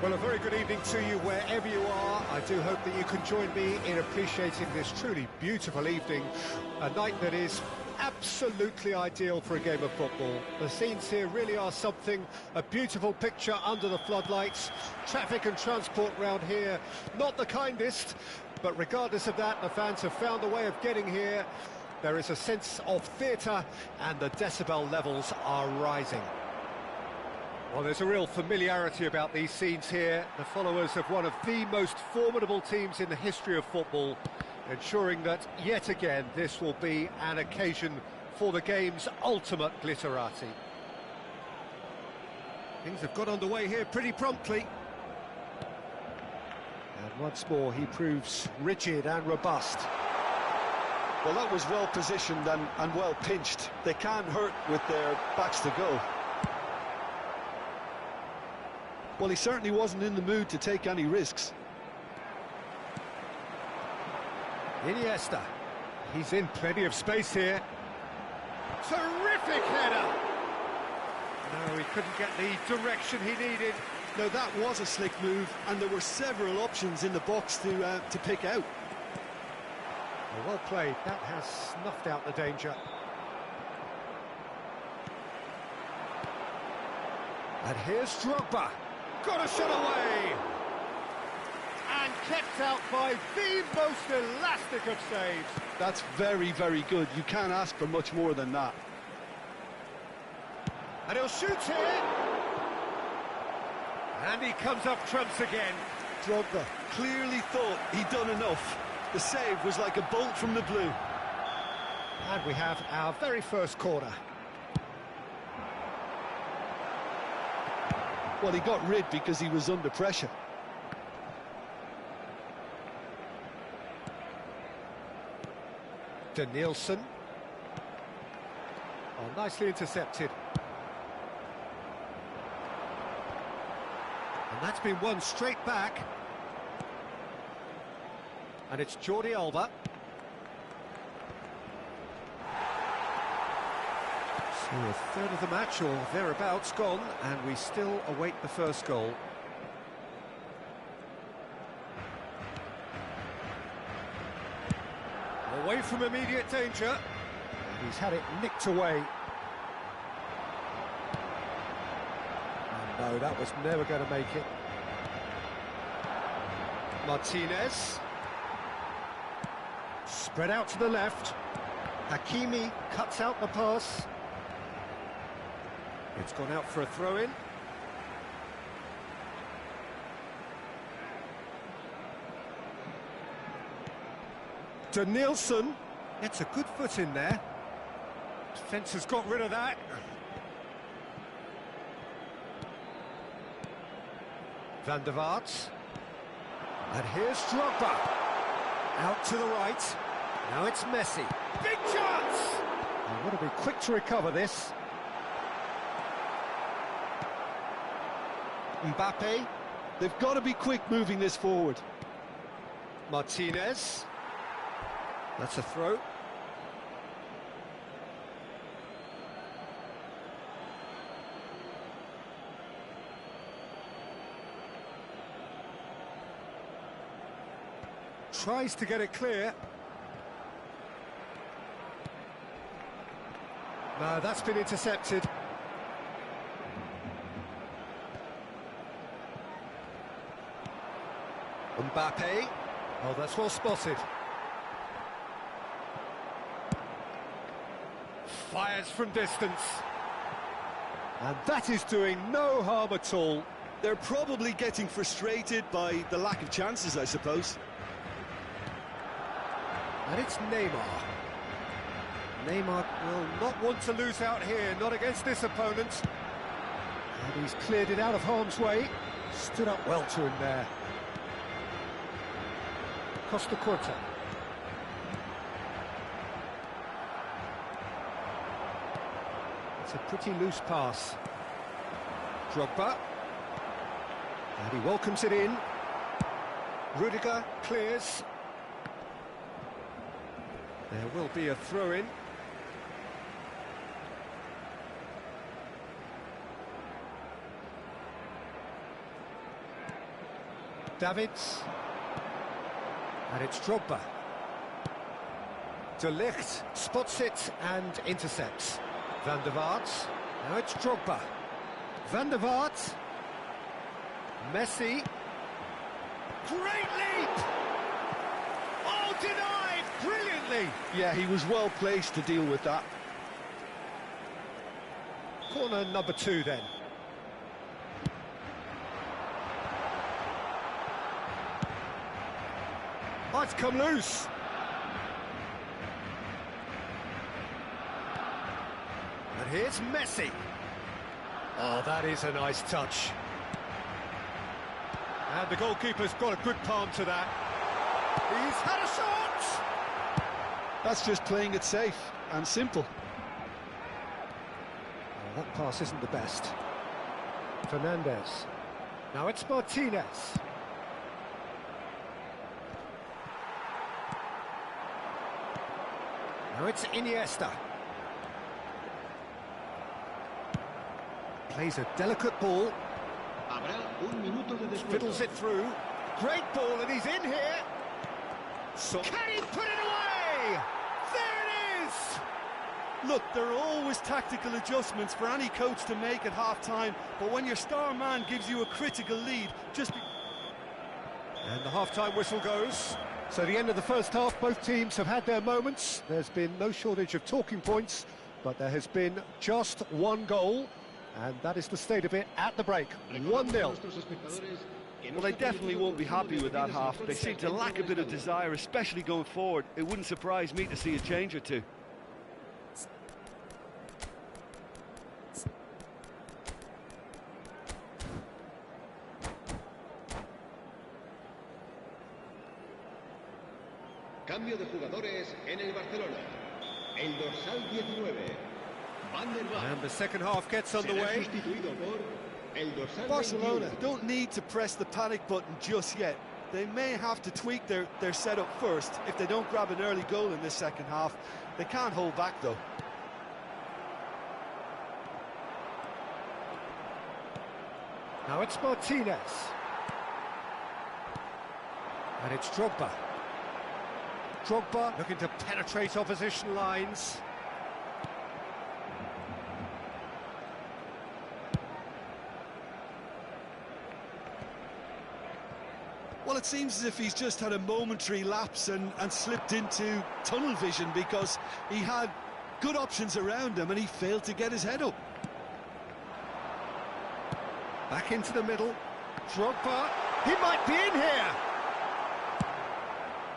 Well, a very good evening to you wherever you are. I do hope that you can join me in appreciating this truly beautiful evening, a night that is absolutely ideal for a game of football. The scenes here really are something, a beautiful picture under the floodlights. Traffic and transport round here, not the kindest, but regardless of that, the fans have found a way of getting here. There is a sense of theatre and the decibel levels are rising. Well, there's a real familiarity about these scenes here. The followers of one of the most formidable teams in the history of football, ensuring that, yet again, this will be an occasion for the game's ultimate glitterati. Things have got underway here pretty promptly. And once more, he proves rigid and robust. Well, that was well positioned and well pinched. They can't hurt with their backs to goal. Well, he certainly wasn't in the mood to take any risks. Iniesta. He's in plenty of space here. Terrific header! No, he couldn't get the direction he needed. Now, that was a slick move, and there were several options in the box to pick out. Well played. That has snuffed out the danger. And here's Drogba. Got a shot away! And kept out by the most elastic of saves. That's very, very good. You can't ask for much more than that. And he'll shoot here. And he comes up trumps again. Drogba clearly thought he'd done enough. The save was like a bolt from the blue. And we have our very first corner. Well, he got rid because he was under pressure. Danielson. Oh, nicely intercepted. And that's been won straight back. And it's Jordi Alba. So a third of the match or thereabouts gone, and we still await the first goal. Away from immediate danger. And he's had it nicked away. And no, that was never going to make it. Martinez. Spread out to the left. Hakimi cuts out the pass. It's gone out for a throw-in. Danielson. It's a good foot in there. Defence has got rid of that. Van der Vaart. And here's Drogba. Out to the right. Now it's Messi. Big chance! And want to be quick to recover this. Mbappe. They've got to be quick moving this forward. Martinez. That's a throw. Tries to get it clear. No, that's been intercepted. Mbappe. Oh, that's well spotted. Fires from distance. And that is doing no harm at all. They're probably getting frustrated by the lack of chances, I suppose. And it's Neymar. Neymar will not want to lose out here, not against this opponent. And he's cleared it out of harm's way. Stood up well to him there. Costa Curta. It's a pretty loose pass. Drogba. And he welcomes it in. Rudiger clears. There will be a throw-in. Davids. And it's Drogba. De Ligt spots it and intercepts. Van der Vaart. Now it's Drogba. Van der Vaart. Messi. Great leap! Oh, denied brilliantly! Yeah, he was well placed to deal with that. Corner number 2 then. Oh, it's come loose. And here's Messi. Oh, that is a nice touch. And the goalkeeper's got a good palm to that. He's had a shot! That's just playing it safe and simple. Oh, that pass isn't the best. Fernandez. Now it's Martinez. Now it's Iniesta. Plays a delicate ball. Fiddles it through. Great ball, and he's in here. So can he put it away? There it is! Look, there are always tactical adjustments for any coach to make at half-time, but when your star man gives you a critical lead, And the half-time whistle goes. So the end of the first half, both teams have had their moments. There's been no shortage of talking points, but there has been just one goal, and that is the state of it at the break. 1-0. Well, they definitely won't be happy with that half. They seem to lack a bit of desire, especially going forward. It wouldn't surprise me to see a change or two. Cambio de jugadores en el Barcelona. El dorsal 19. Van der Vaart. And the second half gets Será underway. sustituido por el dorsal Barcelona 21. don't need to press the panic button just yet. They may have to tweak their setup first if they don't grab an early goal in this second half. They can't hold back, though. Now it's Martinez. And it's Drogba. Drogba looking to penetrate opposition lines. Well, it seems as if he's just had a momentary lapse and slipped into tunnel vision because he had good options around him and he failed to get his head up. Back into the middle. Drogba. He might be in here.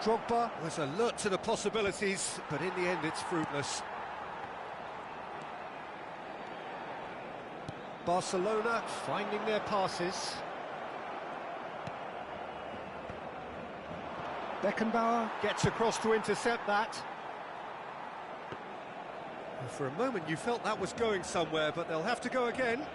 Drogba was alert to the possibilities, but in the end it's fruitless. Barcelona finding their passes. Beckenbauer gets across to intercept that. And for a moment you felt that was going somewhere, but they'll have to go again.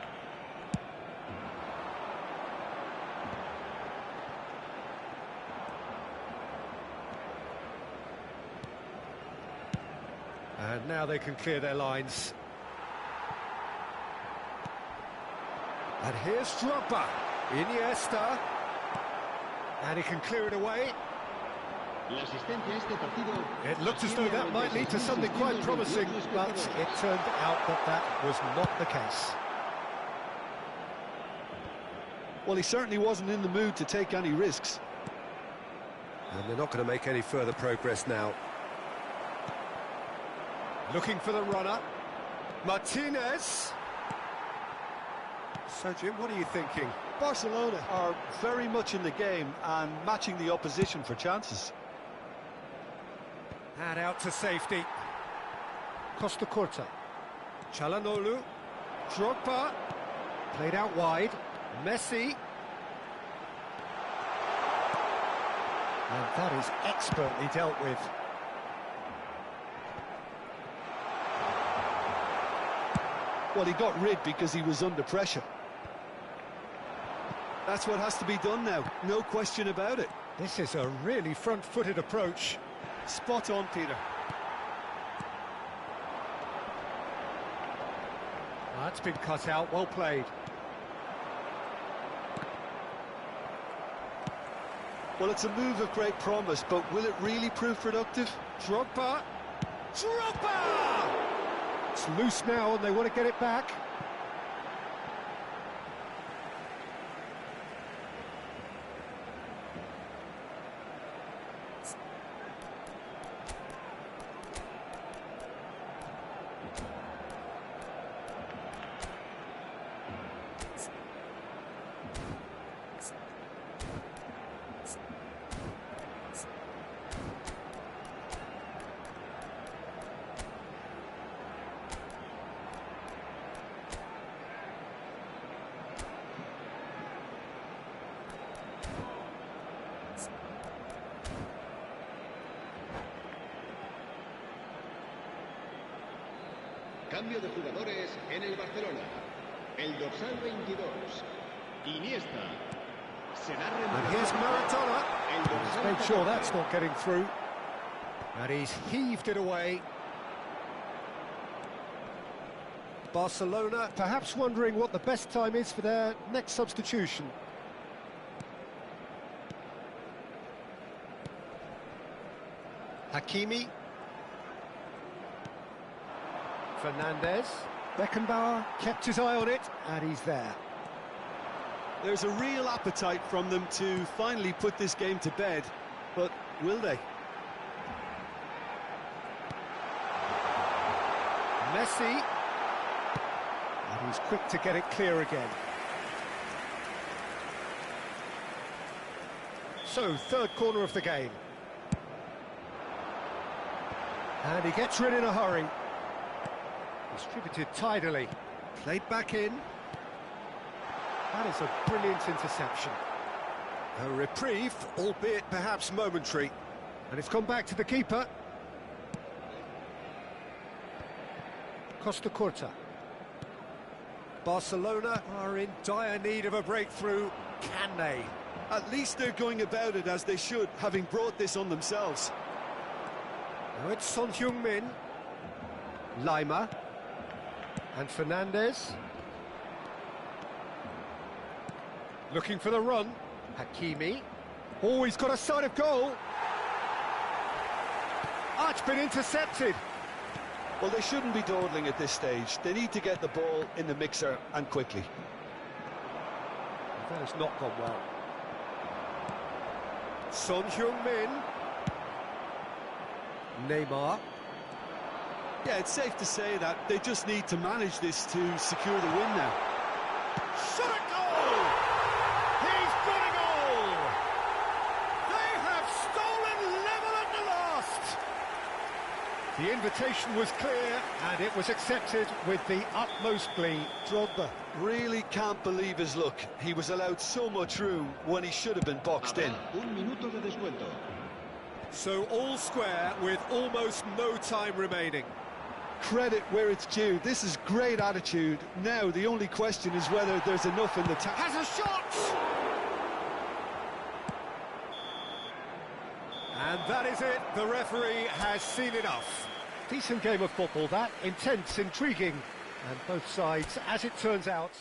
And now they can clear their lines. And here's Drogba. Iniesta. And he can clear it away. It looked as though that might lead to something quite promising, but it turned out that that was not the case. Well, he certainly wasn't in the mood to take any risks. And they're not going to make any further progress now. Looking for the runner. Martinez. So, Jim, what are you thinking? Barcelona are very much in the game and matching the opposition for chances. And out to safety. Costa Curta. Çalhanoğlu. Drogba. Played out wide. Messi. And that is expertly dealt with. Well, he got rid because he was under pressure. That's what has to be done now, no question about it. This is a really front-footed approach. Spot on, Peter. That's been cut out, well played. Well, it's a move of great promise, but will it really prove productive? Drogba! It's loose now and they want to get it back. Cambio de jugadores en el Barcelona. El dorsal 22, Iniesta. Será And here's Maradona. El He's dorsal made sure 14. that's not getting through. And he's heaved it away. Barcelona perhaps wondering what the best time is for their next substitution. Hakimi. Fernandez. Beckenbauer kept his eye on it, and he's there. There's a real appetite from them to finally put this game to bed, but will they? Messi. And he's quick to get it clear again. So, third corner of the game. And he gets rid in a hurry. Distributed tidily. Played back in. That is a brilliant interception. A reprieve, albeit perhaps momentary. And it's gone back to the keeper. Costa Curta. Barcelona are in dire need of a breakthrough. Can they? At least they're going about it as they should, having brought this on themselves. Now it's Son Heung-min. Lima. And Fernandez. Looking for the run. Hakimi. Oh, he's got a sight of goal. Ah, it's been intercepted. Well, they shouldn't be dawdling at this stage. They need to get the ball in the mixer and quickly. That has not gone well. Son Heung-min. Neymar. Yeah, it's safe to say that they just need to manage this to secure the win now. Shot a goal! He's got a goal! They have stolen level at the last! The invitation was clear and it was accepted with the utmost glee. Drogba really can't believe his luck. He was allowed so much room when he should have been boxed in. Un minuto de descuento. So all square with almost no time remaining. Credit where it's due. This is great attitude. Now the only question is whether there's enough in the tank. Has a shot! And that is it. The referee has seen enough. Decent game of football, that. Intense, intriguing. And both sides, as it turns out...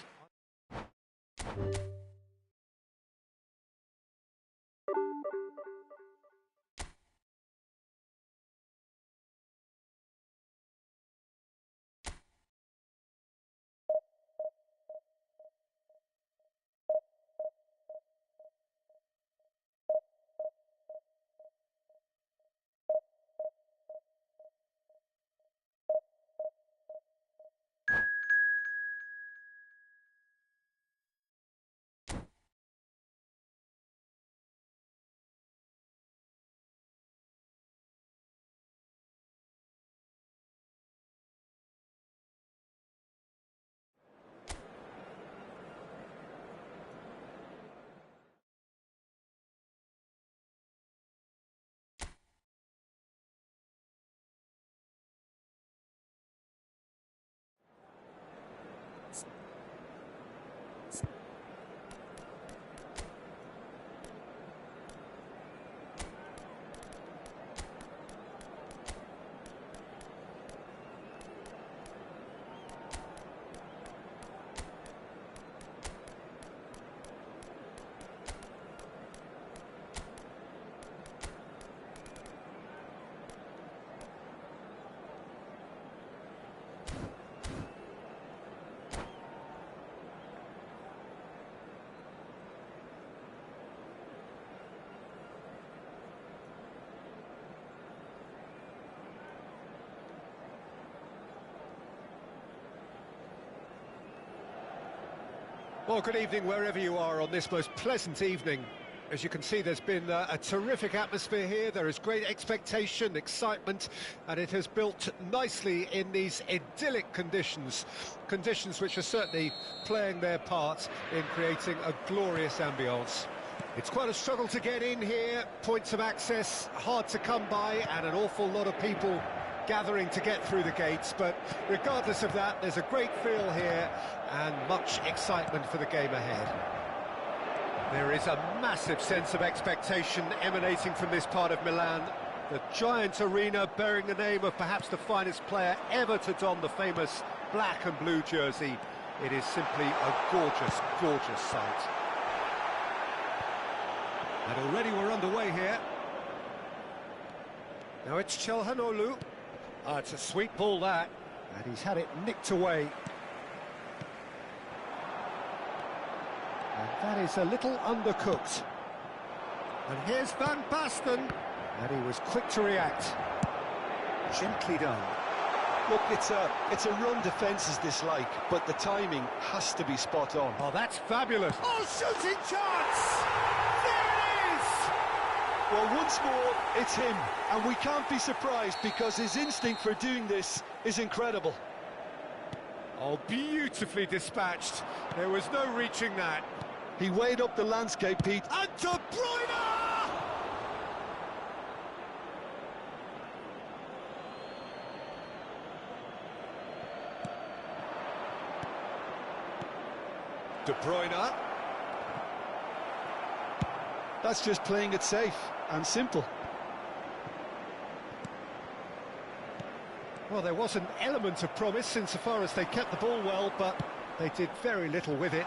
Well, good evening wherever you are on this most pleasant evening. As you can see, there's been a terrific atmosphere here. There is great expectation, excitement, and it has built nicely in these idyllic conditions. Conditions which are certainly playing their part in creating a glorious ambience. It's quite a struggle to get in here, points of access hard to come by, and an awful lot of people gathering to get through the gates, but regardless of that, there's a great feel here and much excitement for the game ahead. There is a massive sense of expectation emanating from this part of Milan. The giant arena bearing the name of perhaps the finest player ever to don the famous black and blue jersey. It is simply a gorgeous, gorgeous sight. And already we're underway here. Now it's Çalhanoğlu. Oh, it's a sweet ball, that. And he's had it nicked away. And that is a little undercooked. And here's Van Basten. And he was quick to react. Gently done. Look, it's a run defence dislike, but the timing has to be spot on. Oh, that's fabulous. Oh, shooting chance! There it is! Well, once more, it's him, and we can't be surprised because his instinct for doing this is incredible. Oh, beautifully dispatched. There was no reaching that. He weighed up the landscape, Pete. And De Bruyne! De Bruyne. That's just playing it safe and simple. Well, there was an element of promise insofar as they kept the ball well, but they did very little with it.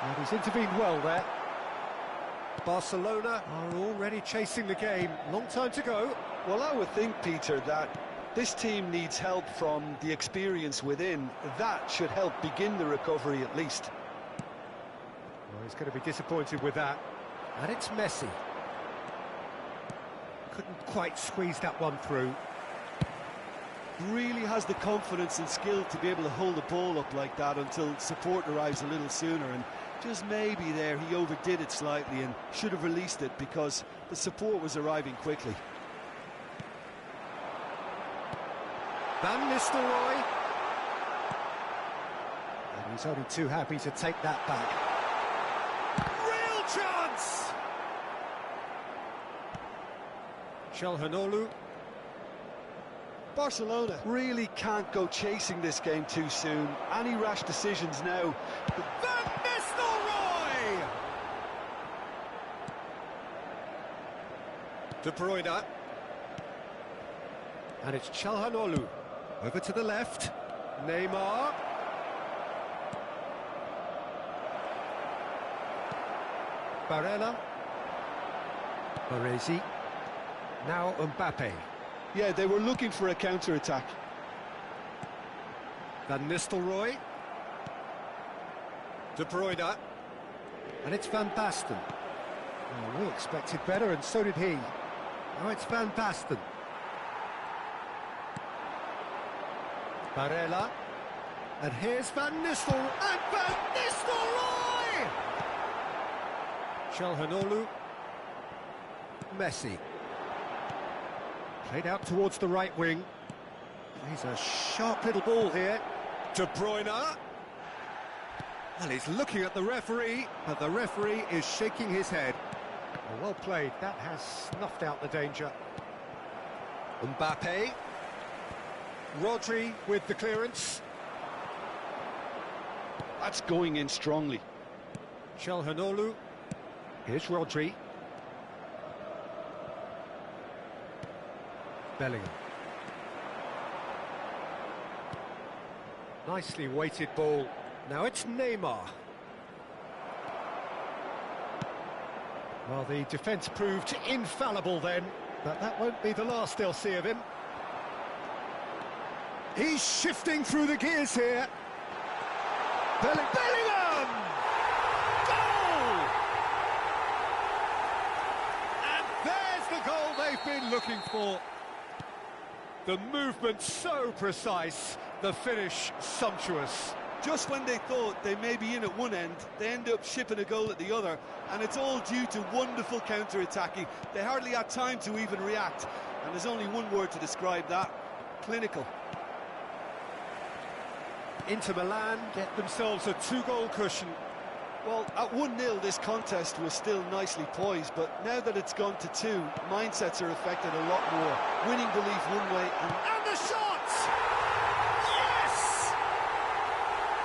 And he's intervened well there. Barcelona are already chasing the game. Long time to go. Well, I would think, Peter, that this team needs help from the experience within. That should help begin the recovery at least. Well, he's going to be disappointed with that. And it's Messi. Couldn't quite squeeze that one through. Really has the confidence and skill to be able to hold the ball up like that until support arrives a little sooner, and just maybe there he overdid it slightly and should have released it because the support was arriving quickly. Van Nistelrooy. And he's only too happy to take that back. Real chance! Çalhanoğlu. Barcelona really can't go chasing this game too soon. Any rash decisions now. Van Nistelrooy! De Bruyne. And it's Çalhanoğlu. Over to the left. Neymar. Barella. Baresi. Now Mbappe. Yeah, they were looking for a counter-attack. Van Nistelrooy. De Bruyne. And it's Van Basten. Oh, we expected better, and so did he. Now it's Van Basten. Barella. And here's Van Nistelrooy. And Van Nistelrooy! Çalhanoğlu. Messi. Played out towards the right wing. He's a sharp little ball here. De Bruyne. Well, he's looking at the referee, but the referee is shaking his head. Well played. That has snuffed out the danger. Mbappe. Rodri with the clearance. That's going in strongly. Çalhanoğlu. Here's Rodri. Bellingham. Nicely weighted ball. Now it's Neymar. Well, the defence proved infallible then, but that won't be the last they'll see of him. He's shifting through the gears here. Bellingham! Goal! And there's the goal they've been looking for. The movement so precise, the finish sumptuous. Just when they thought they may be in at one end, they end up shipping a goal at the other, and it's all due to wonderful counter-attacking. They hardly had time to even react, and there's only one word to describe that: clinical. Inter Milan get themselves a 2-goal cushion. Well, at 1-0 this contest was still nicely poised, but now that it's gone to 2, mindsets are affected a lot more. Winning belief one way and the shot! Yes!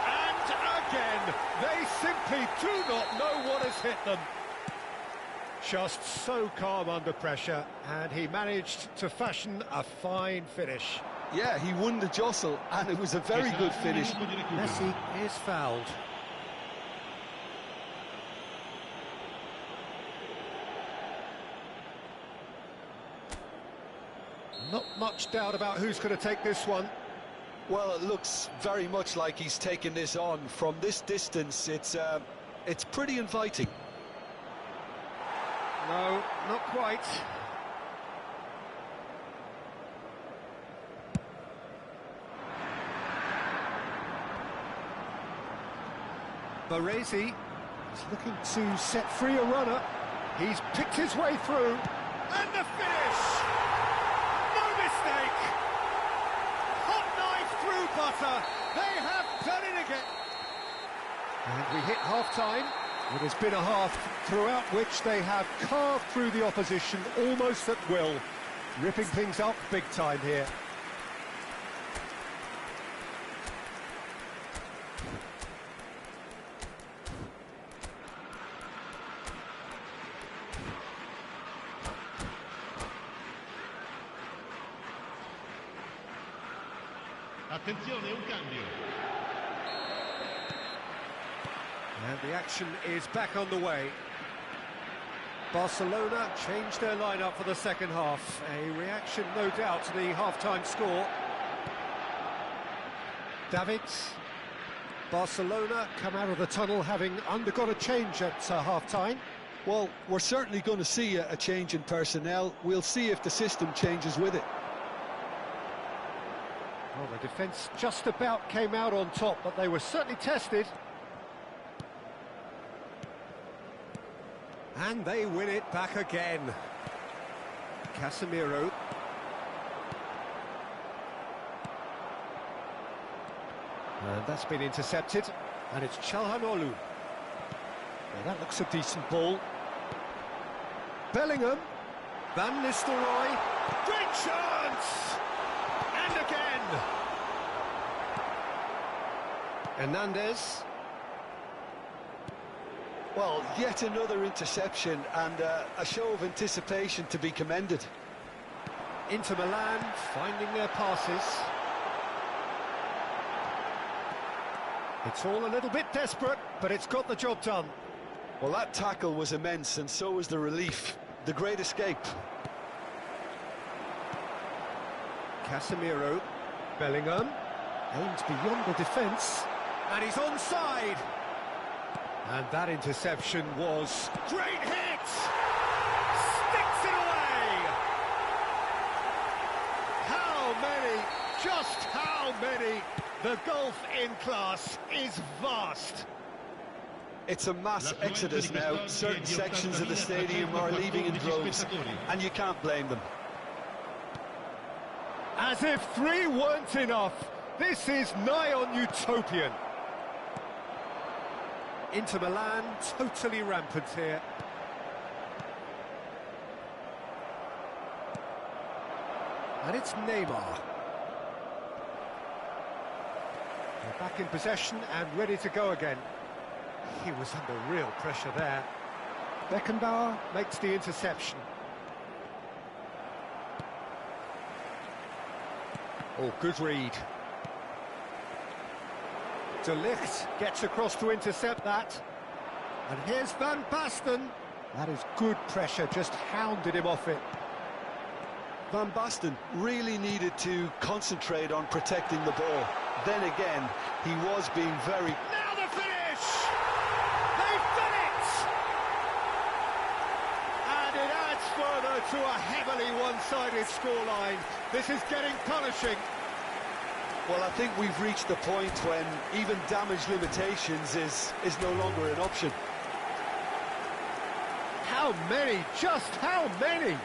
And again, they simply do not know what has hit them. Just so calm under pressure, and he managed to fashion a fine finish. yeah, he won the jostle, and it was a very good finish. Messi is fouled. Not much doubt about who's going to take this one. Well, it looks very much like he's taken this on. From this distance, it's pretty inviting. No, not quite. Baresi is looking to set free a runner. He's picked his way through. And the finish! No mistake! Hot knife through butter. They have done it again. And we hit half-time. It has been a half throughout which they have carved through the opposition almost at will, ripping things up big time here. Attenzione, un cambio. And the action is back on the way. Barcelona changed their lineup for the second half. A reaction, no doubt, to the half-time score. Davids. Barcelona come out of the tunnel having undergone a change at half-time. Well, we're certainly going to see a change in personnel. We'll see if the system changes with it. Well, the defence just about came out on top, but they were certainly tested. And they win it back again. Casemiro. And that's been intercepted. And it's Çalhanoğlu. Well, that looks a decent ball. Bellingham. Van Nistelrooy. Great chance! And again. Hernandez. Well, yet another interception, and a show of anticipation to be commended. Inter Milan finding their passes. It's all a little bit desperate, but it's got the job done. Well, that tackle was immense, and so was the relief. The great escape. Casemiro. Bellingham. Aims beyond the defence. And he's onside. And that interception was great hit! Sticks it away! How many, just how many? The gulf in class is vast. It's a mass exodus now. Certain sections of the stadium are leaving in droves, and you can't blame them. As if 3 weren't enough, this is nigh on utopian. Inter Milan totally rampant here. And it's Neymar. They're back in possession and ready to go again. He was under real pressure there. Beckenbauer makes the interception. Oh, good read. De Ligt gets across to intercept that. And here's Van Basten. That is good pressure, just hounded him off it. Van Basten really needed to concentrate on protecting the ball. Then again, he was being very... Now the finish! They've done it! And it adds further to a heavily one-sided scoreline. This is getting punishing. Well, I think we've reached the point when even damage limitations is no longer an option. How many? Just how many?